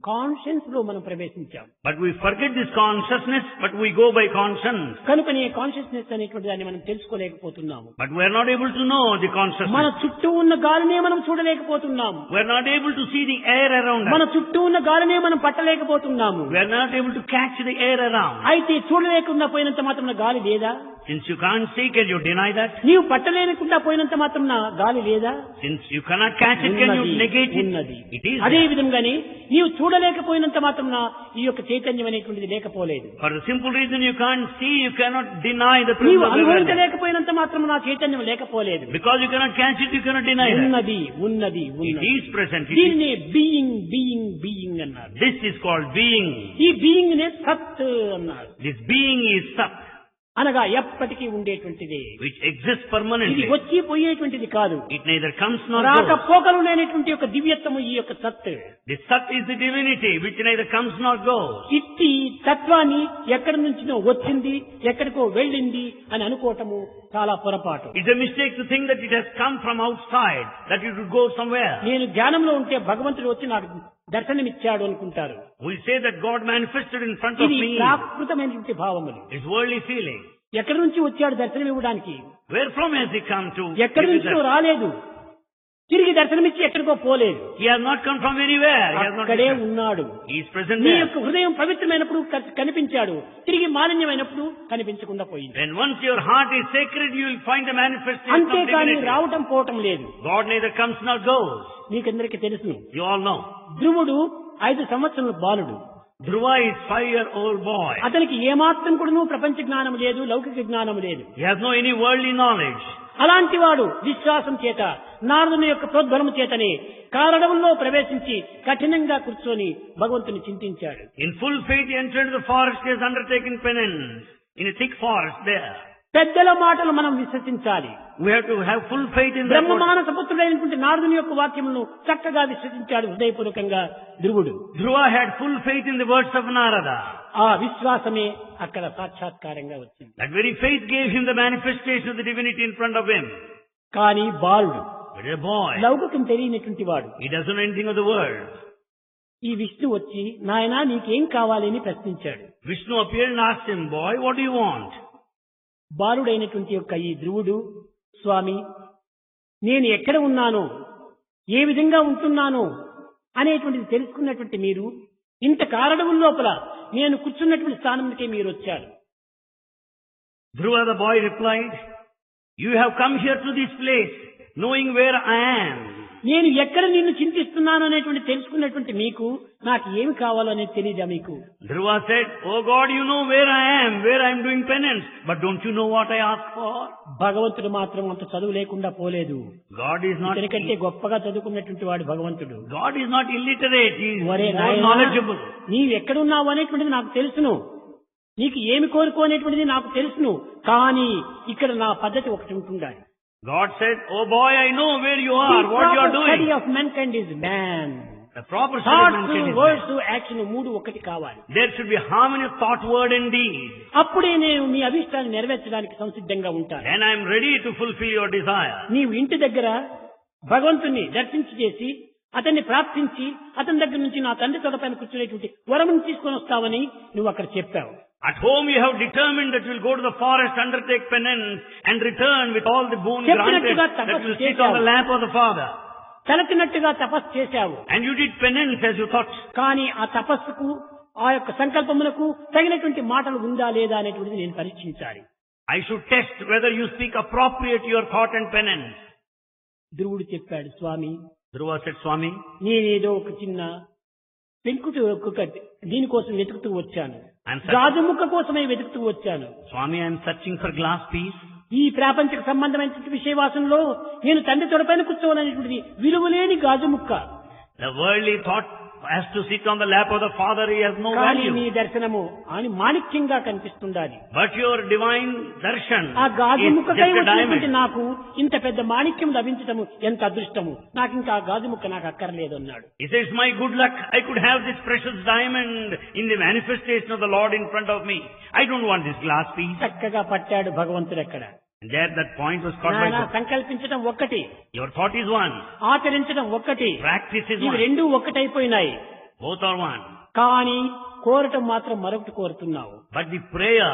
కాన్షియన్స్ లో మనం ప్రవేశించాం. But we forget this consciousness, but we go by conscience. కనుకనే కాన్షియస్నెస్ అనేటువంటి దాన్ని మనం తెలుసుకోలేకపోతున్నాము. But we are not able to know the మన consciousness. చుట్టూ ఉన్న గాలినే మనం చూడలేకపోతున్నాము. We are not able to see the air around మన us. చుట్టూ ఉన్న గాలినే మనం పట్టలేకపోతున్నాము. We are not able to catch the air around. అయితే చూడలేకుండా పోయినంత మాత్రం గాలి లేదా? Since you can't see, can you deny that? నీవు పట్టలేకుండా పోయినంత మాత్రం గాలి లేదా? Since you cannot catch it, can you negate ఉన్నది. it? It is అదే there. విధంగానే నీవు చూడలేకపోయినంత మాత్రం ఈ యొక్క చైతన్యం అనేటువంటిది లేకపోలేదు. For the simple reason you can't see, you cannot deny the నీవు presence of awareness. అనుభవించలేకపోయినంత మాత్రం నా చైతన్యం లేకపోలేదు. Because you cannot catch it, you cannot deny that. ఉన్నది ఉన్నది It ఉన్నది. is present. It is. దీనిని బీయింగ్ బీయింగ్ బీయింగ్ అన్నారు. This is called being. ఈ బీయింగ్ నే సత్ అన్నారు. This being is Sat, అనగా ఎప్పటికీ ఉండేటువంటిది. which exists ఇది permanently. వచ్చి పోయేటువంటిది కాదు. It neither comes nor రాక goes. పోకలు లేనటువంటి యొక్క దివ్యత్వము ఈ యొక్క సత్. The Sat is the divinity which neither comes nor goes. ఇట్టి తత్వాన్ని ఎక్కడి నుంచినో వచ్చింది, ఎక్కడికో వెళ్ళింది అని అనుకోవటము చాలా పొరపాటు. It's a mistake to think that it has come from outside, that it would go somewhere. నేను ధ్యానంలో ఉంటే భగవంతుడు వచ్చి నాకు దర్శనమిచ్చాడు అనుకుంటారు. We say that God manifested in front of ఇది me. ప్రాకృతమైనటువంటి భావములు. It's worldly feeling. ఎక్కడి నుంచి వచ్చాడు దర్శనం ఇవ్వడానికి? Where from has he come to? ఎక్కడి give you నుంచో that? రాలేదు, తిరిగి దర్శనమిచ్చి ఎక్కడికో పోలేదు. He has not come from anywhere. He has not అక్కడే returned. ఉన్నాడు. He is present నీ there. యొక్క హృదయం పవిత్రమైనప్పుడు కనిపించాడు, తిరిగి మాలిన్యమైనప్పుడు కనిపించకుండా పోయింది. When once your heart is sacred, you will find the manifestation of అంతేకాని divinity. రావటం పోవటం లేదు. God neither comes nor goes. మీకందరికీ తెలుసును. You all know. ధ్రువుడు 5 సంవత్సరాల బాలుడు. Dhruva is 5-year-old boy. అతనికి ఏమాత్రం కూడా ప్రపంచ జ్ఞానం లేదు, లౌకిక జ్ఞానం లేదు. He has no any worldly knowledge. అలాంటి వాడు విశ్వాసం చేత నారదుని యొక్క ప్రోద్బలము చేతనే కారడవుల్లో ప్రవేశించి కఠినంగా కూర్చొని భగవంతుని చింతించాడు. In full faith, he entered the forest. He has undertaken penance in a thick forest there. పెద్దల మాటలు మనం విశ్వసించాలి. We have to have full faith in that. బ్రహ్మమానస పుత్రుడైనటువంటి నారదుని యొక్క వాక్యములను చక్కగా విశ్వసించాడు హృదయపూర్వకంగా ధ్రువుడు. Dhruva had full faith in the words of Narada. ఆ విశ్వాసమే అక్కడ సాక్షాత్కారంగా వచ్చింది. That very faith gave him the manifestation of the divinity in front of him. కానీ బాలుడు, But a boy, లౌకికం తెలియనటువంటి వాడు, he doesn't know anything of the world. ఈ విష్ణు వచ్చి నాయనా నీకేం కావాలి అని ప్రశ్నించాడు. Vishnu appeared and asked him, boy, what do you want? బాలుడైనటువంటి యొక్క ఈ ధ్రువుడు, స్వామి నేను ఎక్కడ ఉన్నానో, ఏ విధంగా ఉంటున్నానో అనేటువంటిది తెలుసుకున్నటువంటి మీరు ఇంత కారడవుల లోపల నేను కూర్చున్నటువంటి స్థానానికే మీరు వచ్చారు. Dhruva the boy replied, you have come here to this place knowing where I am. నేను ఎక్కడ నిన్ను చింతిస్తున్నాను అనేటువంటి తెలుసుకున్నటువంటి మీకు నాకు ఏమి కావాలో అనేది తెలియదా మీకు? Dhruva said, oh God, you know where I am I'm doing penance, but don't you know what I ask for? భగవంతుడు మాత్రం అంత చదువు లేకుండా పోలేదు. God is not ఇతనికంటే గొప్పగా చదువుకున్నటువంటి వాడు భగవంతుడు. God is not illiterate. He is ఒరే more నాయనా, knowledgeable. నీవు ఎక్కడున్నావు అనేటువంటిది నాకు తెలుసును, నీకు ఏమి కోరుకో అనేటువంటిది నాకు తెలుసును, కానీ ఇక్కడ నా పద్ధతి ఒకటి ఉంటుండాలి. God said, "Oh boy, I know where you are, The what you are proper study doing." of mankind is man. The proper study of thoughts, mankind is words, man. Action మూడు ఒకటి కావాలి. There should be harmony of thought, word and deed. అప్పుడే నేను మీ అభిష్టాన్ని నెరవేర్చడానికి సంసిద్ధంగా ఉంటాను. Then I am ready to fulfill your desire. నీవు ఇంటి దగ్గర భగవంతుని దర్శించి చేసి అతన్ని ప్రార్థించి అతని దగ్గర నుంచి నా తండ్రి తొడపైన కూర్చునేటువంటి వరమును తీసుకొని వస్తావని నువ్వు అక్కడ చెప్పావు. At home you have determined that you will go to the forest, undertake penance and return with all the boon granted, that you will sit on the lap of the Father. తలచినట్టుగా తపస్సు చేశావు. And you did penance as you thought. కానీ ఆ తపస్సుకు ఆ యొక్క సంకల్పములకు తగినటువంటి మాటలు ఉందా లేదా అనేటువంటిది నేను పరీక్షించాలి. I should test whether you speak appropriate your thought and penance. ధ్రువుడు చెప్పాడు, స్వామి, Dhruva said, "Swami, నేనేదో ఒక చిన్న పెంకుటి దీనికోసం వెతుకుతూ వచ్చాను. I'm గాజు ముక్క కోసమే వెతుకుతూ వచ్చాను. Swami, I am searching for glass piece. ఈ ప్రాపంచిక సంబంధమైనటువంటి విషయవాసంలో నేను తండ్రి తొడపైన కూర్చోవాలనేటువంటిది విలువలేని గాజు ముక్క. The worldly thought has to sit on the lap of the Father, he has no కానీ నీ value. దర్శనము అని మాణిక్యంగా కనిపిస్తుండాలి. But your divine darshan ఆ గాజు is ముక్కకై just a వచ్చినటువంటి diamond. నాకు ఇంత పెద్ద మాణిక్యం లభించటము ఎంత అదృష్టము, నాకు ఇంకా ఆ గాజు ముక్క నాకు అక్కర్లేదు అన్నాడు. He says, "My good luck, I could have this precious diamond in the manifestation of the Lord in front of me. I don't want this glass piece." చక్కగా పట్టాడు భగవంతుడు ఎక్కడ. And there that point was caught by నాయనా, God. సంకల్పించడం ఒక్కటి, Your thought is one, ఆచరించడం ఒక్కటి, practice is ఇవి one. రెండూ ఒక్కటైపోయినాయి. Both are one. కానీ కోరటం మాత్రం మరొకటి కోరుతున్నావు. But the prayer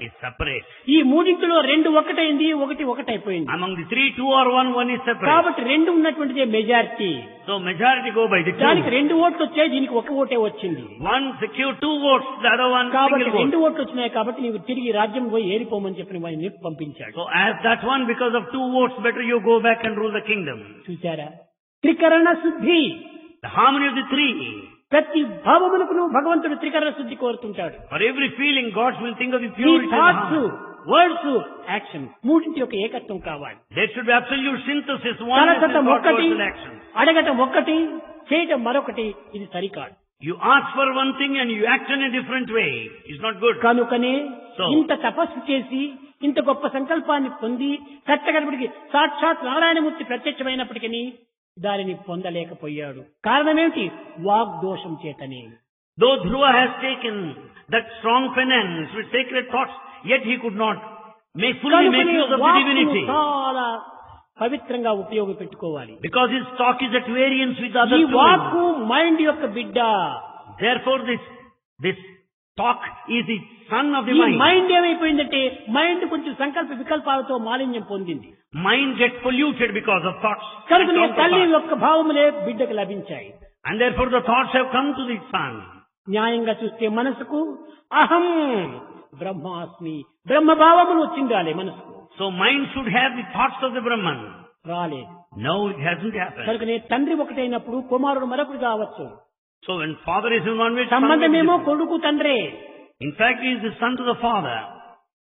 is separate. ఈ మూడింటిలో రెండు ఒకటైంది, ఒకటి ఒకటైపోయింది. Among the three, two or one is separate. కాబట్టి రెండు ఉన్నటువంటిదే majority. So majority go by the దానికి two. రెండు ఓట్లు వచ్చాయి, దీనికి ఒక ఓటే వచ్చింది. One secure two votes, the other one కాబట్టి single రెండు vote. ఓట్లు వచ్చినాయి కాబట్టి నీవు తిరిగి రాజ్యం పోయి ఏరిపోమని చెప్పిన వాడిని పంపించాడు. So as that one, because of two votes, better you go back and rule the kingdom. చూశారా, త్రికరణ శుద్ధి. The harmony of the three. ప్రతి భావములకు భగవంతుడు త్రికరణ శుద్ధి కోరుతుంటాడు. For every feeling, God will think of the ఈ purity of the thoughts, heart. Words, action మూడింటి యొక్క ఏకత్వం కావాలి. There should be absolute synthesis. One is the తలచటం thought, ఒక్కటి, words and action. అడగటం ఒక్కటి, చేయటం మరొకటి, ఇది సరికాదు. You ask for one thing and you act in a different way. It's not good. కనుకనే So- ఇంత తపస్సు చేసి ఇంత గొప్ప సంకల్పాన్ని పొంది చట్టగడపటికి సాక్షాత్ నారాయణమూర్తి ప్రత్యక్షమైనప్పటికీ దానిని పొందలేకపోయాడు. కారణమేమిటి? వాగ్దోషం చేతనే. Though Dhruva has taken that strong penance with sacred thoughts, yet he could not fully make కనుకనే use of the వాక్కును divinity. చాలా పవిత్రంగా ఉపయోగపెట్టుకోవాలి. Because his talk is at variance with ఈ other వాక్కు two. మైండ్ యొక్క బిడ్డ. Therefore this talk is the son of the ఈ mind. Mind ఏమైపోయిందంటే మైండ్ కొంచెం సంకల్ప వికల్పాలతో మాలిన్యం పొందింది. Mind gets polluted because of thoughts. and కనుకనే తల్లి counterthoughts. యొక్క భావములే బిడ్డకు లభించాయి. And therefore the thoughts have come to the son. న్యాయంగా చూస్తే మనసుకు అహం బ్రహ్మాస్మి బ్రహ్మభావములు వచ్చిండాలి మనసుకు. So mind should have the thoughts of the Brahman. రాలేదు. No, it hasn't happened. కనుకనే తండ్రి ఒకటైనప్పుడు కుమారుడు మరొకటి కావచ్చు. So when father is in one way, son will be సంబంధమేమో different. కొడుకు తండ్రే. In fact, he is the son to the father.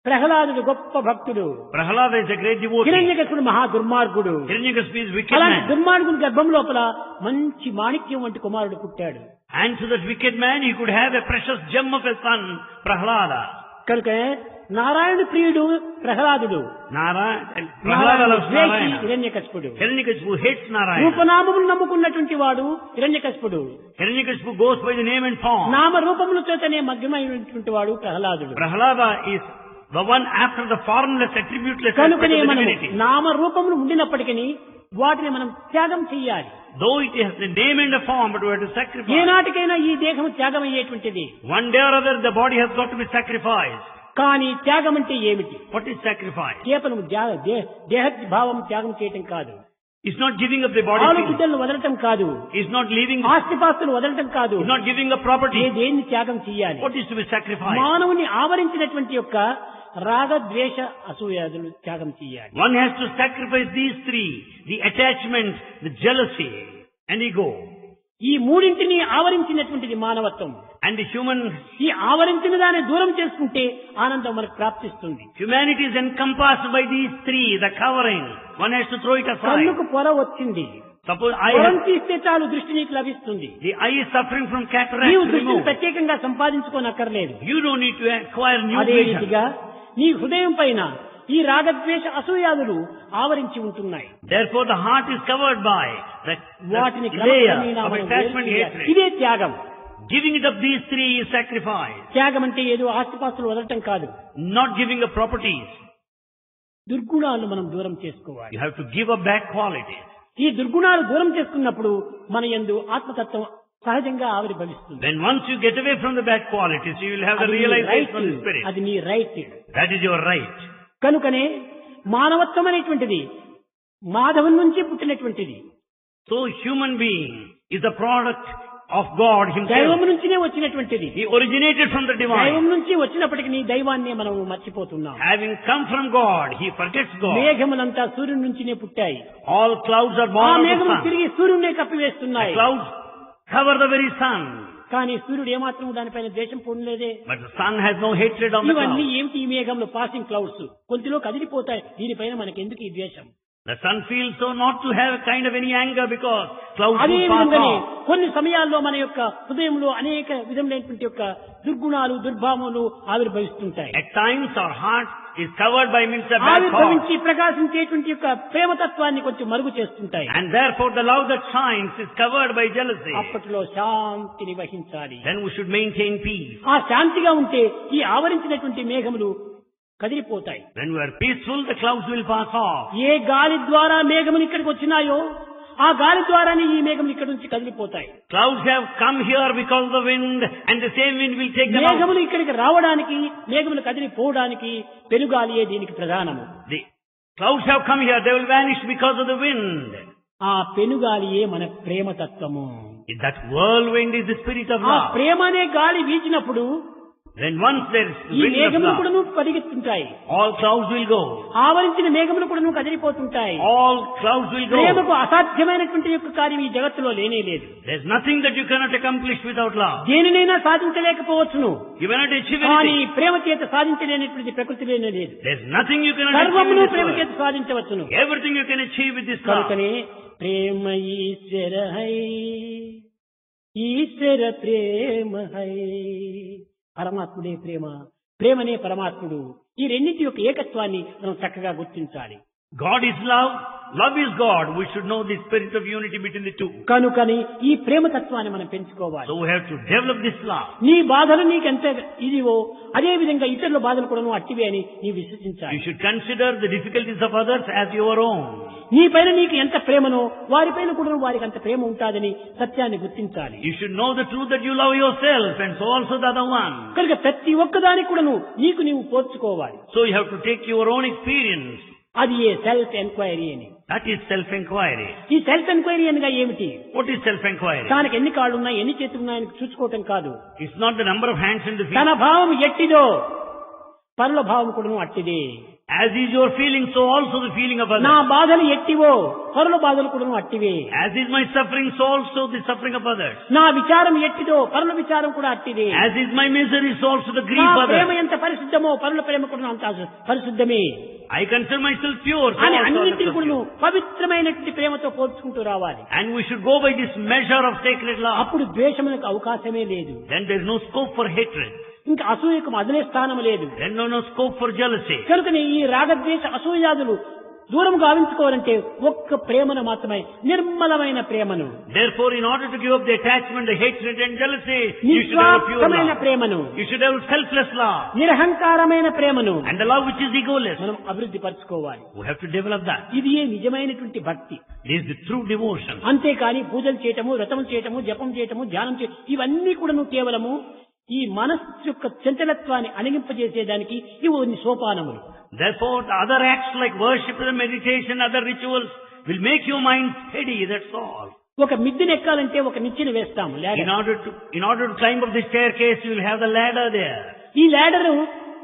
ప్రహ్లాదుడు గొప్ప భక్తుడు, Prahlada is a great devotee. హిరణ్యకశిపుడు మహా దుర్మార్గుడు. Hiranyakashipu is a wicked అలాంటి man. దుర్మార్గుని గర్భం లోపల మంచి మాణిక్యం వంటి కుమారుడు పుట్టాడు. And to that wicked man, he could have a precious gem of a son, Prahlada. కనుక నారాయణ ప్రియుడు ప్రహ్లాదుడు, Prahlada loves ద్వేషి Narayana. హిరణ్యకశిపుడు. Hiranyakashipu hates Narayana. రూపనామములు నమ్ముకున్నటువంటి వాడు హిరణ్యకశిపుడు. Hiranyakashipu goes by the name and form. నామ రూపముల చేతనే మగ్నమైనటువంటి వాడు ప్రహ్లాదుడు. Prahlada is the one after the formless, attributeless aspect కనుకనే of the మనం divinity. నామ రూపములు ఉండినప్పటికీ వాటిని మనం త్యాగం చెయ్యాలి. Though it has the name and a form, but we have to sacrifice. ఏనాటికైనా ఈ దేహం త్యాగం అయ్యేటువంటిది. One day or other, the body has got to be sacrificed. కానీ త్యాగం అంటే ఏమిటి? What is sacrifice? కేవలం దేహ భావం త్యాగం చేయటం కాదు, It's not giving up the body. ఆలు thing. బిడ్డలను వదలటం కాదు, It's not leaving. ఆస్తిపాస్తులు వదలటం కాదు. It's not giving up property. దేన్ని త్యాగం చెయ్యాలి? What is to be sacrificed? మానవుని ఆవరించినటువంటి యొక్క రాగ ద్వేష అసూయాదులు త్యాగం చెయ్యాలి. One has to sacrifice these three: the attachment, the jealousy, and ego. ఈ మూడింటిని ఆవరించినటువంటిది మానవత్వం. And the human ఈ ఆవరించిన దాన్ని దూరం చేసుకుంటే ఆనందం మనకు ప్రాప్తిస్తుంది. humanity is encompassed by these three, the covering. One has to throw it aside. కన్నుకు పొర వచ్చింది, Suppose పొరం తీస్తే చాలు దృష్టి నీకు లభిస్తుంది. the eye is suffering from cataract. నీవు దృష్టిని Remove. ప్రత్యేకంగా సంపాదించుకోనక్కర్లేదు. You don't need to acquire new అదే vision. రీతిగా నీ హృదయం పైన ఈ రాగద్వేష అసూయాదులు ఆవరించి ఉంటున్నాయి. Therefore the heart is covered by the వాటిని layer క్రమక్రమేణా of మనం attachment వేరు hatred. చేయాలి. ఇదే త్యాగం. Giving it up these three is sacrifice. త్యాగం అంటే ఏదో ఆస్తిపాస్తులు వదలటం కాదు. Not giving up properties. దుర్గుణాలను మనం దూరం చేసుకోవాలి. You have to give up bad qualities. ఈ దుర్గుణాలు దూరం చేసుకున్నప్పుడు మన యందు ఆత్మతత్వం సహజంగా ఆవిర్భవిస్తుంది. When once you get away from the bad qualities, you will have the అది నీ realization of the right. spirit. అది నీ right. That is your right. కనుకనే మానవత్వం అనేటువంటిది మాధవం నుంచి పుట్టినటువంటిది. So human being is the product of God himself. దైవం నుంచినే వచ్చినటువంటిది. He originated from the divine. దైవం నుంచి వచ్చినప్పటికీ నీ దైవాన్ని మనం మర్చిపోతున్నాం. Having come from God, he forgets God. మేఘములంతా సూర్యుడి నుంచినే పుట్టాయి. All clouds are ఆ born of the మేఘములు sun. తిరిగి సూర్యుడినే The కప్పివేస్తున్నాయి. clouds cover the very sun. కానీ సూర్యుడు ఏమాత్రం దానిపైన ద్వేషం పొందలేదే. But the sun has no hatred on the ఇవన్నీ clouds. ఏమిటి? ఈ మేఘంలో పాసింగ్ క్లౌడ్స్ కొంచెంలో కదిలిపోతాయి. దీనిపైన మనకెందుకు ఈ ద్వేషం? The sun feels so not to have kind of any anger because clouds అదే will pass విధంగానే off. కొన్ని సమయాల్లో మన యొక్క హృదయంలో అనేక విధములైనటువంటి యొక్క దుర్గుణాలు దుర్భావములు ఆవిర్భవిస్తుంటాయి. At times our heart is covered by means of bad thoughts. ఆవిర్భవించి ప్రకాశించేటువంటి యొక్క ప్రేమతత్వాన్ని కొంచెం మరుగు చేస్తుంటాయి. And therefore the love that shines is covered by jealousy. అప్పట్లో శాంతిని వహించాలి. Then we should maintain peace. ఆ శాంతిగా ఉంటే ఈ ఆవరించినటువంటి మేఘములు కదిలిపోతాయి. When we are peaceful, the clouds will pass off. ఏ గాలి ద్వారా మేఘములు ఇక్కడికి వచ్చినాయో ఆ గాలి ద్వారానే ఈ మేఘములు ఇక్కడ నుంచి కదిలిపోతాయి. Clouds have come here because of the wind, and the same wind will take them out. మేఘములు ఇక్కడికి రావడానికి మేఘములు కదిలిపోవడానికి పెనుగాలియే దీనికి ప్రధానము. The clouds have come here, they will vanish because of the wind. ఆ పెనుగాలియే మన ప్రేమతత్వము. That whirlwind is the spirit of ఆ love. ప్రేమ అనే గాలి వీచినప్పుడు When once there is the ఈ wind of మేఘములు love, కూడా పరిగెత్తుంటాయి. all clouds will go. ఆవరించిన మేఘములు కూడా కదిలిపోతుంటాయి. All clouds will go. ప్రేమకు అసాధ్యమైనటువంటి యొక్క కార్యం ఈ జగత్తులో లేనే లేదు. There's nothing that you cannot accomplish without love. దేనినైనా సాధించలేకపోవచ్చును. You cannot achieve కానీ anything. ప్రేమ చేత సాధించలేనటువంటి ప్రకృతిలోనే లేదు. There's nothing you cannot achieve సర్వమును in ప్రేమ this చేత world. సాధించవచ్చును. Everything you can achieve with this love. కనుకనే ప్రేమ ఈశ్వర హై, ఈశ్వర ప్రేమ హై. పరమాత్ముడే ప్రేమ, ప్రేమనే పరమాత్ముడు. ఈ రెండింటి యొక్క ఏకత్వాన్ని మనం చక్కగా గుర్తించాలి. God is love, love is God. We should know the spirit of unity between the two. కనుకని ఈ ప్రేమతత్వాన్ని మనం పెంచుకోవాలి. So we have to develop this love. నీ బాధలు నీకెంత ఇదివో అదే విధంగా ఇతరుల బాధలు కూడా అట్టివే అని నీ విశ్వసించాలి. You should consider the difficulties of others as your own. నీ పైన నీకు ఎంత ప్రేమనో వారిపైన కూడా వారికి అంత ప్రేమ ఉంటాదని సత్యాన్ని గుర్తించాలి. You should know the truth that you love yourself and so also the other one. కనుక ప్రతి ఒక్కదానికి కూడా నీకు నీవు పోల్చుకోవాలి. So you have to take your own experience. అది ఏ సెల్ఫ్ ఎంక్వైరీ అని. That is self-inquiry. ఈ సెల్ఫ్ ఎంక్వైరీ అనగా ఏమిటి? What is self-inquiry? తనకు ఎన్ని కాళ్ళు ఉన్నాయి ఎన్ని చేతులు ఉన్నాయని చూసుకోవటం కాదు. It's not the number of hands in the feet. తన భావం ఎట్టిదో పరుల భావం కూడా అట్టిదే. As is your feeling, so also the feeling of others. నా బాధలు ఎట్టివో పరుల బాధలు కూడా అట్టివే. As is my suffering, so also the suffering of others. నా విచారం ఎట్టిదో పరుల విచారం కూడా అట్టిదే. As is my misery, so also the నా grief of ప్రేమ others. ఎంత పరిశుద్ధమో పరుల ప్రేమ కూడా అంత పరిశుద్ధమే I consider myself pure, so అని also others అన్నింటినీ are కూడా pure. పవిత్రమైనటువంటి ప్రేమతో పోల్చుకుంటూ రావాలి. And we should go by this measure of sacred love. అప్పుడు ద్వేషములకు అవకాశమే లేదు. Then there is no scope for hatred. ఇంకా అసూయకు మొదలే స్థానం లేదు. Then no scope for jealousy. కనుకనే ఈ రాగద్వేష అసూయాదులు దూరం గావించుకోవాలంటే ఒక్క ప్రేమను మాత్రమే, నిర్మలమైన ప్రేమను, Therefore, in order to give up the attachment, the hatred and jealousy, you should have a pure నిస్వార్థమైన love. ప్రేమను, You should have selfless love. నిరహంకారమైన ప్రేమను And the love which is egoless. మనం అభివృద్ధి పరచుకోవాలి. We have to develop that. ఇది ఏ నిజమైనటువంటి భక్తి. This is the true devotion. అంతేకాని పూజలు చేయటము, వ్రతములు చేయటము, జపం చేయటము, ధ్యానం చేయటం ఇవన్నీ కూడా కేవలము ఈ మనస్సు యొక్క చంచలత్వాన్ని అణిగింపజేసేదానికి ఇవి కొన్ని సోపానములు. Therefore, the other acts like worship and meditation, other rituals will make your mind steady, that's all. ఒక మిద్దెని ఎక్కాలంటే ఒక నిచ్చెన వేస్తాము. In order to climb up the staircase, you will have the ladder there. ఈ ల్యాడరు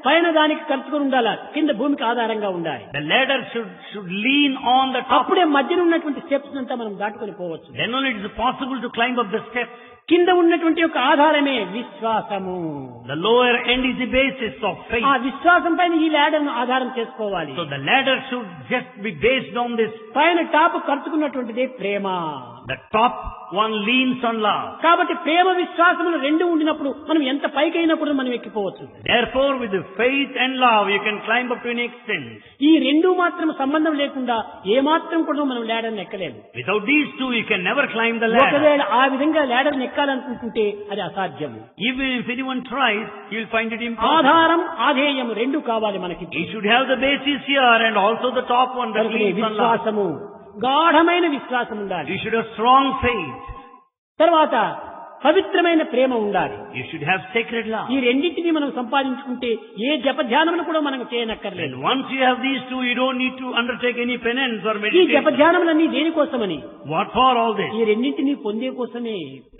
పైన దానికి కలుపుకొని ఉండాలి, కింద భూమికి ఆధారంగా ఉండాలి. The ladder should lean on the top. అప్పుడే మధ్యన ఉన్నటువంటి స్టెప్స్ అంతా మనం దాటుకొని పోవచ్చు. Then only it is possible to climb up the steps. కింద ఉన్నటువంటి యొక్క ఆధారమే విశ్వాసము. The lower end is the basis of faith. ఆ విశ్వాసం పైన ఈ ల్యాడర్ను ఆధారం చేసుకోవాలి. So the ladder should just be based on this. పైన టాప్ కలుపుకున్నటువంటిదే ప్రేమ. The top one leans on love. కాబట్టి ప్రేమ విశ్వాసములు రెండు ఉండినప్పుడు మనం ఎంత పైకైనా కూడా మనం ఎక్కిపోవచ్చు. Therefore, with the faith and love, you can climb up to an extent. ఈ రెండు మాత్రం సంబంధం లేకుండా ఏ మాత్రం కూడా మనం లేడర్ని ఎక్కలేము. Without these two, you can never climb the ladder. ఒకవేళ ఆ విధంగా లేడర్ని ఎక్కాలనుకుంటుంటే అది అసాధ్యము. Even if anyone tries, you will find it impossible. ఆధారం ఆధేయం రెండు కావాలి మనకి. He should have the basis here and also the top one, that leans on love. విశ్వాసము, గాఢమైన విశ్వాసం ఉండాలి. You should have strong faith. తర్వాత పవిత్రమైన ప్రేమ ఉండాలి. You should have sacred love. ఈ రెండింటిని మనం సంపాదించుకుంటే ఏ జప ధ్యానమును కూడా మనం చేయనక్కర్లేదు. And once you have these two, you don't need to undertake any penance or ఈ meditation. జప ధ్యానములన్నీ దేనికోసమని? What for all this? ఈ రెండింటిని పొందే కోసమే.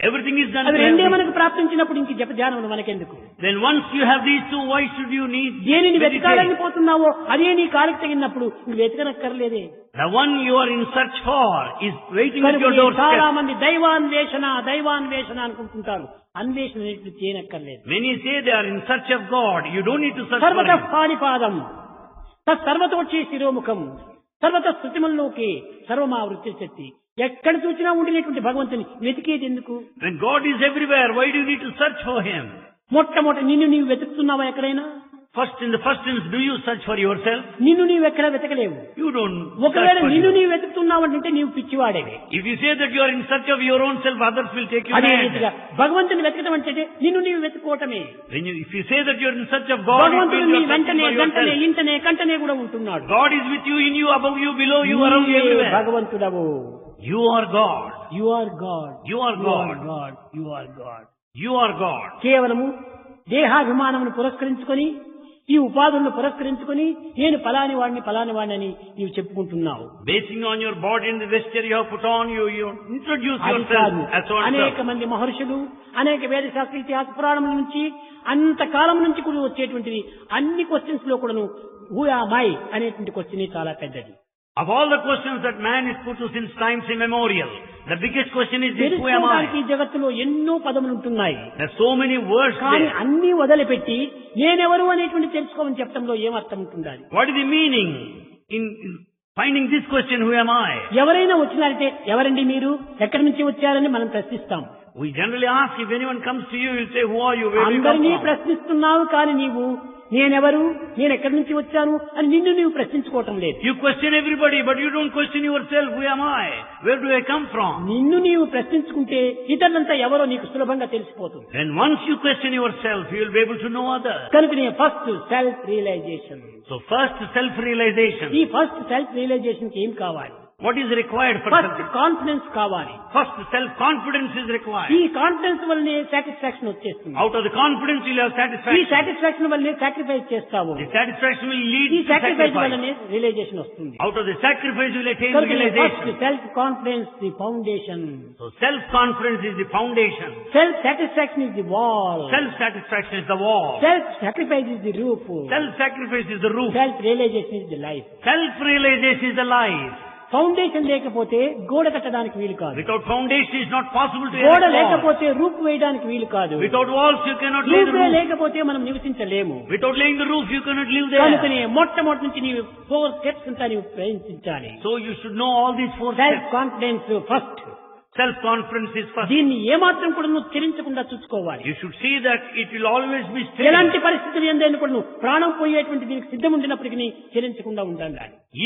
Everything is done. అవి రెండే మనకు ప్రాప్తించినప్పుడు ఇంక జప ధ్యానములు మనకెందుకు? Then once you have these two, why should you need దేనిని వెతకాలని meditation? పోతున్నావో అదే నీ కాలికి తగినప్పుడు నువ్వు వెతకనక్కర్లేదే. The one you are in search for is waiting at your చాలా doorstep. మంది దైవాన్వేషణ అనుకుంటుంటారు. అన్వేషణ అనేది చేయనక్కర్లేదు. Many say they are in search of God. You don't need to search for సర్వత Him. పాణిపాదం సర్వతోచే శిరోముఖం సర్వత స్థుతిమల్లోకి సర్వమావృత్తి శక్తి. ఎక్కడ చూసినా ఉండినటువంటి భగవంతుని వెతికేది ఎందుకు? When God is everywhere, why do you need to search for Him? మొట్టమొదటి నిన్ను నీవు వెతుకుతున్నావా ఎక్కడైనా? In the first instance, do you search for yourself? నిన్ను నీవు ఎక్కడ వెతకలేవు. You don't ఒకవేళ search for నిన్ను you. నీవు వెతుకుతున్నావంటే నీవు పిచ్చివాడేవి. If you say that you are in search of your own self, others will take you అదే mad. రీతిగా భగవంతుని వెతకడం అంటే నిన్ను నీవు వెతుకోవటమే. If you say that you are in search of God, it భగవంతుడు means నీ you are searching వెంటనే for గంటనే yourself. ఇంటనే కంటనే కూడా ఉంటున్నాడు. God is with you, in you, above you, below you, around you, నీవే everywhere. భగవంతుడవు. You are God. You are God. You are God. You are God. You are God. కేవలము దేహాభిమానమును పురస్కరించుకొని ఈ ఉపాధులను పురస్కరించుకొని నేను ఫలాని వాడిని అని నీవు చెప్పుకుంటున్నావు. Basing on your body and the vesture you have put on, you introduce అది yourself కాదు. as so and so. అనేక మంది మహర్షులు అనేక వేద శాస్త్ర ఇతిహాస పురాణముల నుంచి అంతకాలం నుంచి కూడా వచ్చేటువంటిది అన్ని క్వశ్చన్స్ లో కూడాను హూ యామ్ ఐ అనేటువంటి క్వశ్చన్ చాలా పెద్దది. Of all the questions that man is put to since times immemorial, the biggest question is this: who am తెలుసుకోవడానికి I? ఈ జగత్తులో ఎన్నో పదములు ఉంటున్నాయి. There are so many words కానీ there. అన్ని వదిలిపెట్టి నేనెవరు అనేటువంటి తెలుసుకోమని చెప్పడంలో ఏమర్థం ఉంటుండాలి? What is the meaning in finding this question, who am I? ఎవరైనా వచ్చినారంటే ఎవరండి మీరు, ఎక్కడి నుంచి వచ్చారని మనం ప్రశ్నిస్తాం. We generally ask, if anyone comes to you, you'll say, who are you? Where do you come అందరినీ from? ప్రశ్నిస్తున్నావు కానీ నీవు నేనెవరు, నేను ఎక్కడి నుంచి వచ్చాను అని నిన్ను నీవు ప్రశ్నించుకోవటం లేదు. You question everybody, but you don't question yourself. Who am I? Where do I come from? నిన్ను నీవు ప్రశ్నించుకుంటే ఇతరులంతా ఎవరో నీకు సులభంగా తెలిసిపోతుంది. And once you question yourself, you will be able to know others. కనుక first self realisation. So first, self-realization. ఈ first self realisation కి ఏం కావాలి? What is required for first self? Confidence కావాలి. First, self-confidence is required. ఈ confidence వల్లనే satisfaction వచ్చేస్తుంది. Out of the confidence, you'll have ఈ satisfaction. సాటిస్ఫాక్షన్ వల్లనే సాక్రిఫైస్ చేస్తావు. The satisfaction will lead ఈ to సాక్రిఫైస్ sacrifice. వల్లనే రియలైజేషన్ వస్తుంది. Out of the sacrifice, you will attain first realization. Self confidence the foundation. So self-confidence is the foundation. Self satisfaction is the wall. Self-satisfaction is the wall. Self sacrifice is the roof. Self-sacrifice is the roof. Self realisation is the life. Self-realization is the life. Foundation లేకపోతే గోడ కట్టడానికి వీలు కాదు. Without foundation, it is not possible to గోడ erect walls. లేకపోతే రూప్ వేయడానికి వీలు కాదు. Without walls, you cannot lay the RuPay roof. లేకపోతే మనం నివసించలేము. Without laying the roof, you cannot live there. కనుకనే మొట్టమొదటి నుంచి నీవు 4 స్టెప్స్ ఉంటా నీవు ప్రయత్నించాలి. So you should know all these 4 self steps. Confidence first. Self-confidence is first. దీన్ని ఏమాత్రం కూడా నువ్వు చెలించకుండా చూసుకోవాలి. You should see that it will always be still. ఎలాంటి పరిస్థితులు ఏందైనా కూడా నువ్వు ప్రాణం పోయేటువంటి దీనికి సిద్ధం ఉండినప్పటికీ చెలించకుండా ఉండాలి.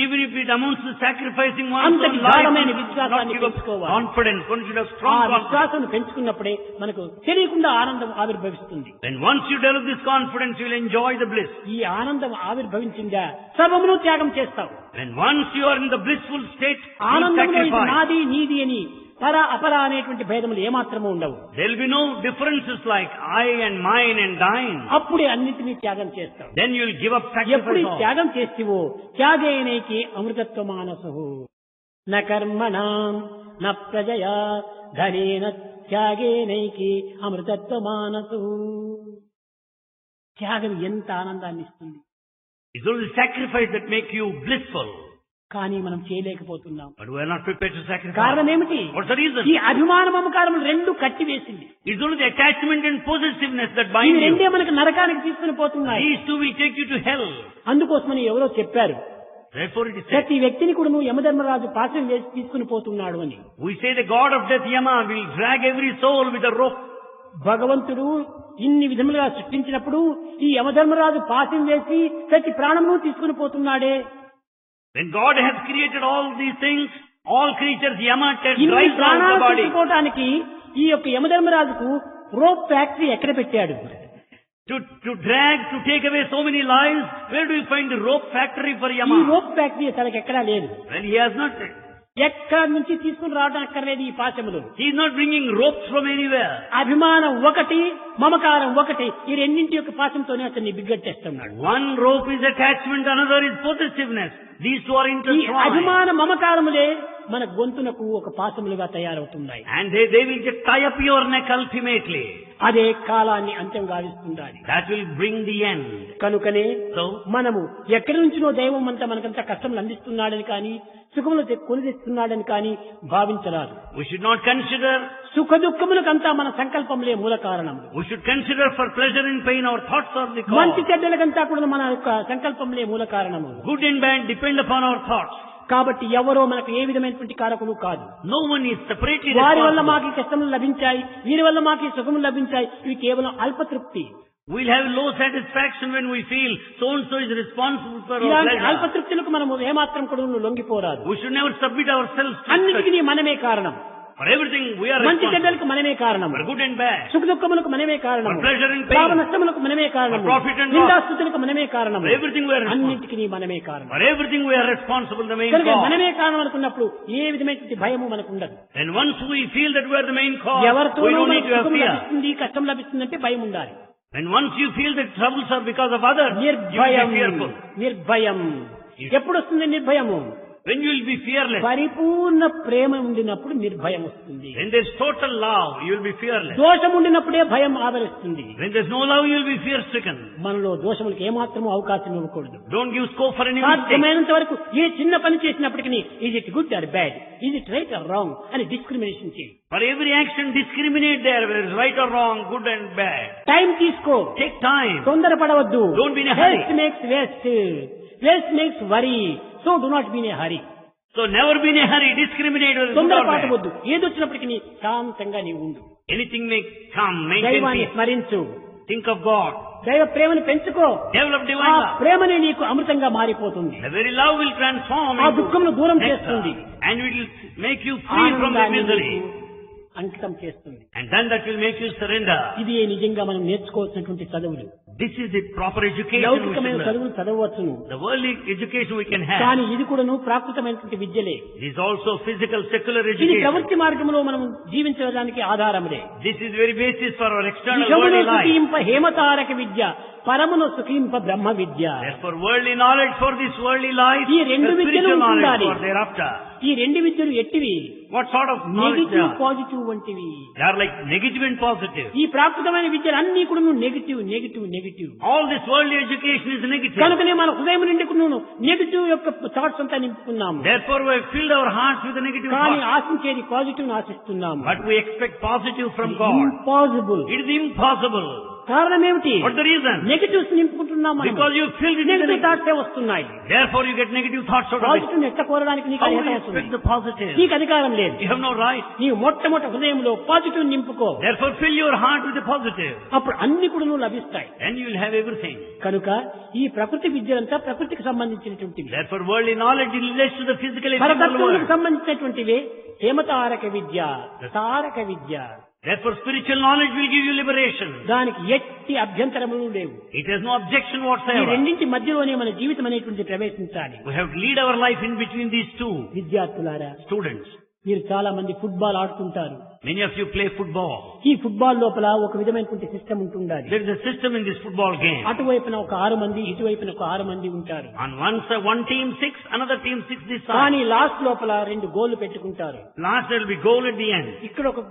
Even if it amounts to sacrificing one's అంతటి own life, గాఢమైన you should విశ్వాసాన్ని not give up పెంచుకోవాలి. confidence. One should have ఆ strong confidence. విశ్వాసం పెంచుకున్నప్పుడే మనకు తెలియకుండా ఆనందం ఆవిర్భవిస్తుంది. Then once you develop this confidence, you will enjoy the bliss. ఈ ఆనందం ఆవిర్భవించిందా సర్వమును త్యాగం చేస్తావు. And once you are in the blissful state, you ఆనందంలో ఇది sacrifice. నాది నీది అని పర అపర అనేటువంటి భేదములు ఏమాత్రము ఉండవు. There will be no differences like I and mine and thine. అప్పుడే అన్నిటినీ త్యాగం చేస్తావు. Then you will give up ఎప్పుడు sacrifice. త్యాగం చేస్తావో త్యాగేనైకి అమృతత్వ మానసు న కర్మణాం న ప్రజయా ధనేన త్యాగేనైకి అమృతత్వ మానసు. త్యాగం ఎంత ఆనందాన్ని ఇస్తుంది. It's only sacrifice that make you blissful. కానీ మనం చేయలేకపోతున్నాం. But we are not prepared to sacrifice. కారణం ఏమిటి? What's the reason? ఈ అభిమాన మమకారములు రెండు కట్టి వేసింది. It's only the attachment and possessiveness that ఈ bind you. రెండే మనకు నరకానికి తీసుకుని పోతున్నాయి. These two will take you to hell. అందుకోసమని ఎవరో చెప్పారు, Therefore it is said, ప్రతి వ్యక్తిని కూడా నువ్వు యమధర్మరాజు పాశం వేసి తీసుకుని పోతున్నాడు అని. we say the god of death Yama will drag every soul with a rope. భగవంతుడు ఇన్ని విధములుగా సృష్టించినప్పుడు ఈ యమధర్మరాజు పాశం వేసి ప్రతి ప్రాణమును తీసుకుని పోతున్నాడే. When God has created all these things, all creatures, Yama ఇన్ని drives out ప్రాణాలు the body. తీసుకుపోవటానికి ఈ యొక్క యమధర్మరాజుకు రోప్ ఫ్యాక్టరీ ఎక్కడ పెట్టాడు? To drag, to take away so many lives, where do you find the rope factory for ఈ Yama? Rope factory తనకి ఎక్కడా లేదు. Well, he has not. ఎక్కడి నుంచి తీసుకుని రావడం అక్కర్లేదు ఈ పాశములు. He is not bringing ropes from anywhere. అభిమానం ఒకటి, మమకారం ఒకటి, ఈ రెండింటి యొక్క పాశంతోనే అతన్ని బిగ్గట్టేస్తున్నాడు. One rope is attachment, another is possessiveness. These two are ఈ intertwined. అభిమాన మమకారములే మన గొంతునకు ఒక పాశములుగా తయారవుతున్నాయి. And they will just tie up your neck ultimately. అదే కాలాన్ని అంత్యం గావిస్తుండాలి. That will bring the end. కనుకనే So, మనము ఎక్కడి నుంచినో దైవం అంతా మనకంతా కష్టములు అందిస్తున్నాడని కానీ సుఖములు కొనిదిస్తున్నాడని కానీ భావించరాదు. we should not consider, సుఖ దుఃఖములకంతా మన సంకల్పములే మూల కారణములు. we should consider for pleasure and pain our thoughts are the మంచి cause. చెడ్డలకంతా కూడా మన యొక్క సంకల్పములే మూల కారణములు. Good and bad depend upon our thoughts. కాబట్టి ఎవరో మనకు ఏ విధమైనటువంటి కారకులు కాదు. No one is separately వారి వల్ల responsible. మాకు ఈ కష్టములు లభించాయి, వీరి వల్ల మాకు ఈ సుఖములు లభించాయి, ఇవి కేవలం అల్పతృప్తి. We'll have low satisfaction when we feel so-and-so is responsible for our ఇలాంటి pleasure. అల్పతృప్తులకు మనము ఏమాత్రం కూడా లొంగిపోరాదు. We should never submit ourselves to such. అన్నిటికీ మనమే కారణం. For everything we are మంచి responsible. చెడ్డలకు మనమే కారణం. For good and bad. సుఖ దుఃఖములకు మనమే కారణం. For pleasure and pain. లాభ నష్టములకు మనమే కారణం. For profit and loss. నిందాస్తుతులకు మనమే కారణం. For everything we are responsible. అన్నిటికీ మనమే కారణం. For everything we are responsible, the main కనుక cause. మనమే కారణం అనుకున్నప్పుడు ఏ విధమైనటువంటి భయము మనకు ఉండదు. And once we feel that we are the main cause, we ఎవరితోనూ don't need మనకు to have సుఖం fear. లభిస్తుంది, కష్టం లభిస్తుందంటే భయం ఉండాలి. And once you feel that troubles are because of others, you will నిర్భయం, be fearful. నిర్భయం. ఎప్పుడు వస్తుంది నిర్భయము? When you will be fearless. పరిపూర్ణ ప్రేమ ఉండినప్పుడు నిర్భయం వస్తుంది. When there is total love, you will be fearless. దోషం ఉండినప్పుడే భయం ఆవరిస్తుంది. When there is no love, you will be fear-stricken. మనలో దోషములకు ఏమాత్రము అవకాశం ఇవ్వకూడదు. Don't give scope for any mistake. సాధ్యమైనంత వరకు ఏ చిన్న పని చేసినప్పటికీ is it good or bad, is it right are wrong అని డిస్క్రిమినేషన్ చేయి. For every action, discriminate there, whether it's right or wrong, good and bad. Time తీసుకో, Take time. తొందరపడవద్దు. Don't be in a hurry. Waste makes waste, waste makes worry, so do not be in a hurry. So never be in a hurry. Discriminate whether it's good or bad. తొందరపాటవద్దు. ఏదొచ్చినప్పటికీ శాంతంగా నీవు ఉండు. Anything may come. Maintain దైవాన్ని peace. స్మరించు, Think of God. దైవ ప్రేమను పెంచుకో. Develop ఆ divine love. ప్రేమనే నీకు అమృతంగా మారిపోతుంది. The very love will transform ఆ into దుఃఖమును దూరం nectar, చేస్తుంది. and it will make you free from the ఆనందాన్ని misery. నీకు అంకితం చేస్తుంది. And then that will make you surrender. ఇది నిజంగా మనం నేర్చుకోవాల్సినటువంటి చదువులు. This is the proper education we should లౌకికమైన learn. చదువులు చదవచ్చును, The worldly education we can have. కానీ ఇది కూడాను ప్రాకృతమైనటువంటి విద్యలే. It is also physical, secular ఇది education. ప్రవృత్తి మార్గంలో మనం జీవించడానికి ఆధారములే. This is very basis for our external ఇహమును worldly life. సుఖింప హేమతారక విద్య, పరమును సుఖింప బ్రహ్మ విద్య. Therefore, worldly knowledge for this worldly life, ఈ and రెండు విద్యలు spiritual knowledge ఉండాలి. for thereafter. ఈ రెండు విద్యలు ఎట్టివి? What sort of knowledge they negative are? Positive వంటివి. They are like negative and positive. ఈ ప్రాకృతమైన విద్యలు అన్ని కూడా negative negative negative. All this worldly education is negative. కనుకనే మన హృదయం నుండి నెగిటివ్ యొక్క థాట్స్ అంతా నింపుకున్నాము. Therefore, we have filled our hearts with the negative కానీ thoughts. ఆశించేది పాజిటివ్ ఆశిస్తున్నాము. But we expect positive from God. Impossible. It is impossible. కారణం ఏమిటి? What's the reason? నెగిటివ్స్ నింపుకుంటున్నాం మనం. Because you filled it with the negative negative. థాట్సే వస్తున్నాయి. Therefore, you get negative thoughts out of it. Positive ఎట్లా కోరడానికి నీకు How do అధికారం you వస్తుంది? expect the positive? నీకు అధికారం లేదు. You have no right. నీవు మొట్టమొదటి హృదయంలో positive నింపుకో, Therefore, fill your heart with the positive. అప్పుడు అన్ని కూడా నువ్వు లభిస్తాయి. And you will have everything. కనుక ఈ ప్రకృతి విద్యలంతా ప్రకృతికి సంబంధించినటువంటివి. Therefore, worldly knowledge relates to the physical and eternal పరతత్వములకు world. సంబంధించినటువంటివి హేమతారక విద్య, తారక విద్య. Therefore, spiritual knowledge will give you liberation. దానికి ఎట్టి అభ్యంతరములు లేవు. It has no objection ఈ whatsoever. రెండింటి మధ్యలోనే మన జీవితం అనేటువంటి ప్రవేశించాలి. We have to lead our life in between these two. విద్యార్థులారా, Students, మీరు చాలా మంది ఫుట్బాల్ ఆడుతుంటారు. many of you play football. ఈ ఫుట్బాల్ లోపల ఒక విధమైనటువంటి సిస్టమ్ ఉంటుండాలి. There is a system in this football game. అటువైపున ఒక 6 మంది, ఇటువైపున ఒక 6 మంది ఉంటారు. On one team 6, another team 6 this side. కానీ లాస్ట్ లోపల 2 గోళ్లు పెట్టుకుంటారు. Last there will be goal at the end. ఇక్కడ ఒక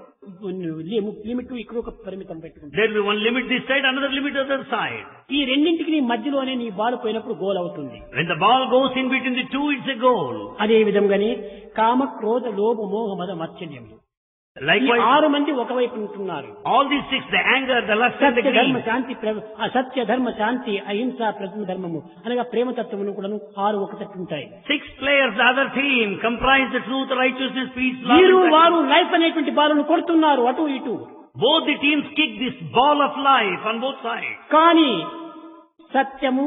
లిమిట్, ఇక్కడ ఒక పరిమితం పెట్టుకుంటారు. There will be one limit this side, another limit the other side. ఈ రెండింటికి నీ మధ్యలోనే నీ బాల్ పోయినప్పుడు గోల్ అవుతుంది. When the ball goes in between the two, it's a goal. అదే విధంగానే కామ క్రోధ లోభ మోహ మద మత్సర్యం, Likewise, 6 మంది ఒకవైపు ఉంటున్నారు. all these 6, the anger, the lust and the సత్య ధర్మ greed, శాంతి సత్య ధర్మ శాంతి అహింస ప్రథమ ధర్మము అనగా ప్రేమ తత్వమును కూడా 6 ఒక తట్టు ఉంటాయి. 6 players, the other team, comprise the truth, righteousness, peace, love. వీరు and వారు లైఫ్ అనేటువంటి బాలును కొడుతున్నారు అటు ఇటు. both the teams kick this ball of life on both sides. కానీ సత్యము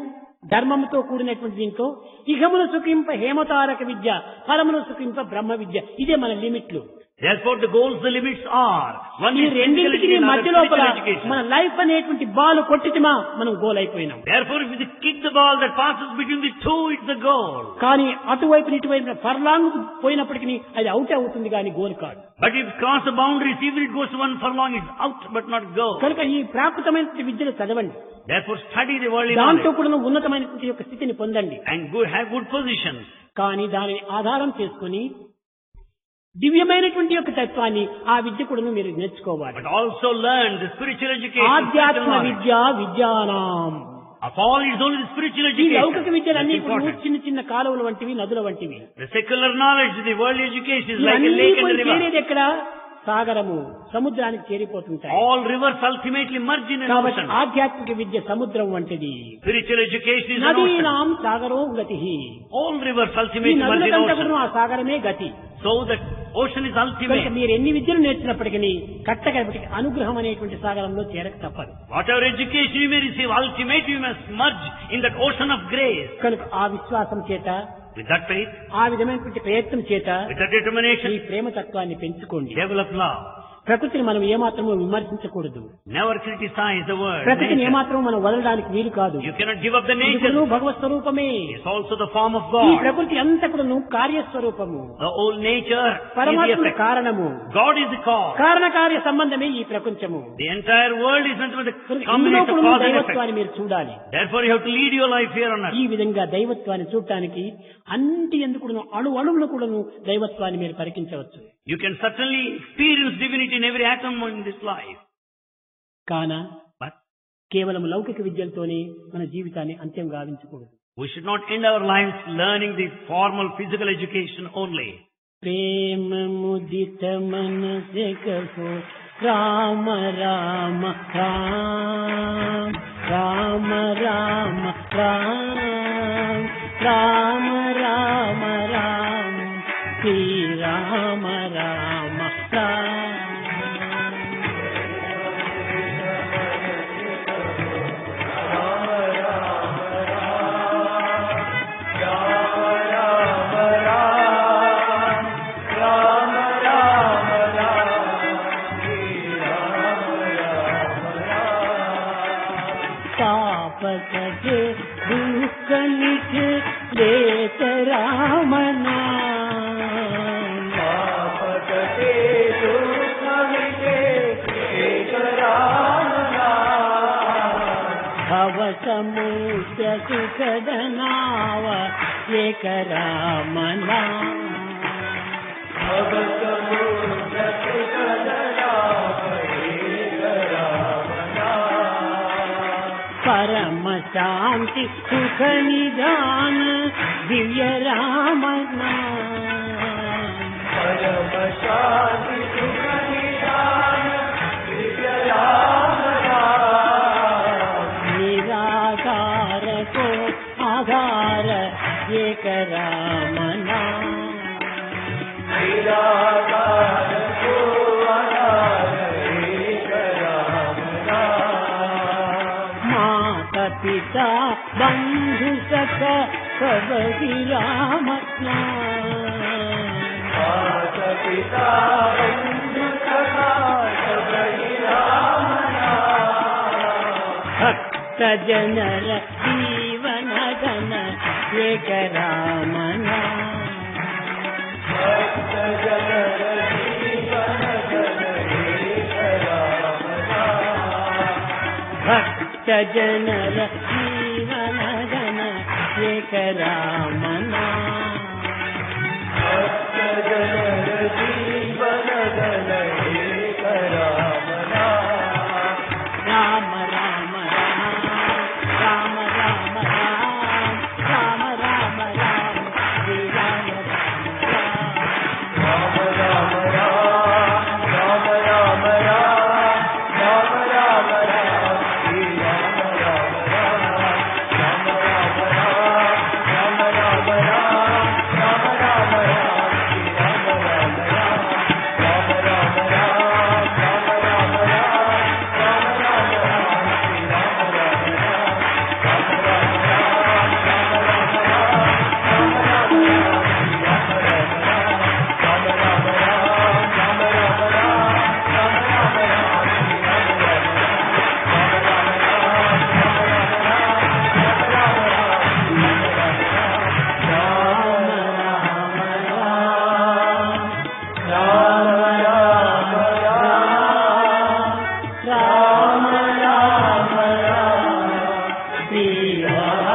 ధర్మముతో కూడినటువంటి దీంతో ఇహమును సుఖింప హేమతారక విద్య, ఫలమును సుఖింప బ్రహ్మ విద్య. ఇదే మన లిమిట్లు. Therefore, the goals, the limits are one ఈ is physical రెండింటికి education, మధ్య another లోపల spiritual education. మన లైఫ్ అనేటువంటి బాల్ కొట్టితిమా మనం గోల్ అయిపోయినాం. Therefore, if you kick the ball that passes between the two, it's the goal. కానీ అటువైపు ఇటువైపు ఫర్లాంగ్ పోయినప్పటికీ అది అవుట్ అవుతుంది కానీ గోల్ కాదు. But if it crosses the boundaries, even if it goes to 1 furlong, it's out but not goal. కనుక ఈ ప్రాకృతమైన విద్యను చదవండి. Therefore, study the worldly దాంతో knowledge కూడా ఉన్నతమైనటువంటి యొక్క స్థితిని పొందండి. and have good positions. కానీ దానిని ఆధారం చేసుకుని దివ్యమైనటువంటి యొక్క తత్వాన్ని ఆ విద్య కూడా మీరు నేర్చుకోవాలి. But also learn the spiritual education. ఆధ్యాత్మ spiritual knowledge. Vidya విద్యానాం. Of all, it's only the spiritual ఈ లౌకిక education. విద్యలన్నీ That's కూడా important. చిన్న చిన్న కాలువల వంటివి, నదుల వంటివి. The secular knowledge, the worldly education is like a ఇవన్నీ lake and a పోయి river. చేరేది ఎక్కడ? సాగరము, సముద్రానికి చేరిపోతుంటాయి. All rivers ultimately merge in an కాబట్టి ocean. ఆధ్యాత్మిక విద్య సముద్రం వంటిది. Spiritual education is an ocean. నదీనాం సాగరో గతి. All rivers ఈ ultimately merge in నదులకంతా ocean. కూడా ఆ సాగరమే గతి. So that ocean is కనుక ultimate. మీరు ఎన్ని విద్యలు నేర్చినప్పటికీ కట్టగలిపి అనుగ్రహం అనేటువంటి సాగరంలో చేరక తప్పదు. Whatever education you may receive, ultimately you must merge in that ocean of grace. కనుక ఆ విశ్వాసం చేత, With that faith, ఆ విధమైనటువంటి ప్రయత్నం చేత with that ఈ determination, ప్రేమ తత్వాన్ని పెంచుకోండి. develop love. ప్రకృతిని మనం ఏమాత్రము విమర్శించకూడదు. Never criticize the world. ప్రకృతిని nature. ఏమాత్రం మనం వదలడానికి వీలు కాదు. You cannot give up the ఇది nature. కూడా భగవత్ స్వరూపమే. It's also the form of ఈ God. ప్రకృతి అంతా కూడా కార్యస్వరూపము. The whole nature is the పరమాత్ముడు effect. కారణము. God is the cause. కారణకార్య సంబంధమే ఈ ప్రపంచము. The entire world is nothing but the ఇందులో combination of కూడా cause and effect. దైవత్వాన్ని మీరు చూడాలి. Therefore, you have to lead your life here on earth. ఈ విధంగా దైవత్వాన్ని చూడటానికి అన్నిటి ఎందుకు అణువులను కూడా దైవత్వాన్ని మీరు పరికించవచ్చు. You can certainly experience divinity in every atom in this life. కాన But కేవలం లౌకిక విద్యలతోనే మన జీవితాన్ని అంత్యం గావించకూడదు. we should not end our lives learning the formal physical education only. ప్రేమ ముదిత మనసే కహో రామ రామ రామ రామ రామ రామ రామ రామ రామ శ్రీ రామ రామ రామ. పాపకే దుఃఖ లిఖే లేత రామ నామ. పాపకే దుఃఖ లిఖే లేత రామ నామ. భవ సముద్ర సుఖద నావ ఏక రామ నామ. భవ సముద్ర సుఖద నావ ఏక రామ నామ. పరమ శాంతి సుఖ నిదాన దివ్య రామ నామ. పరమ శాంతి సుఖ నిదాన దివ్య రామ నామ. నిరాధార కో ఆధార ఏక రామ నామ. నిరాధార కో ఆధార ఏక రామ నామ. మాతా పితా బంధు సఖ సబహి రామ నామ. మాతా పితా బంధు సఖ సబహి రామ నామ. భక్త జనర జీవన ధన ఏక రామ నామ. భక్త జనర జీవన ధన ఏక రామ నామ. భక్త జనర జీవన ధన ఏక రామ నామ. భక్త జనర జీవన ధన ఏక రామ నామ. రామ రామ రామ రామ రామ రామ రామ రామ శ్రీ రామ రామ రామ. రామ రామ రామ స్వాహా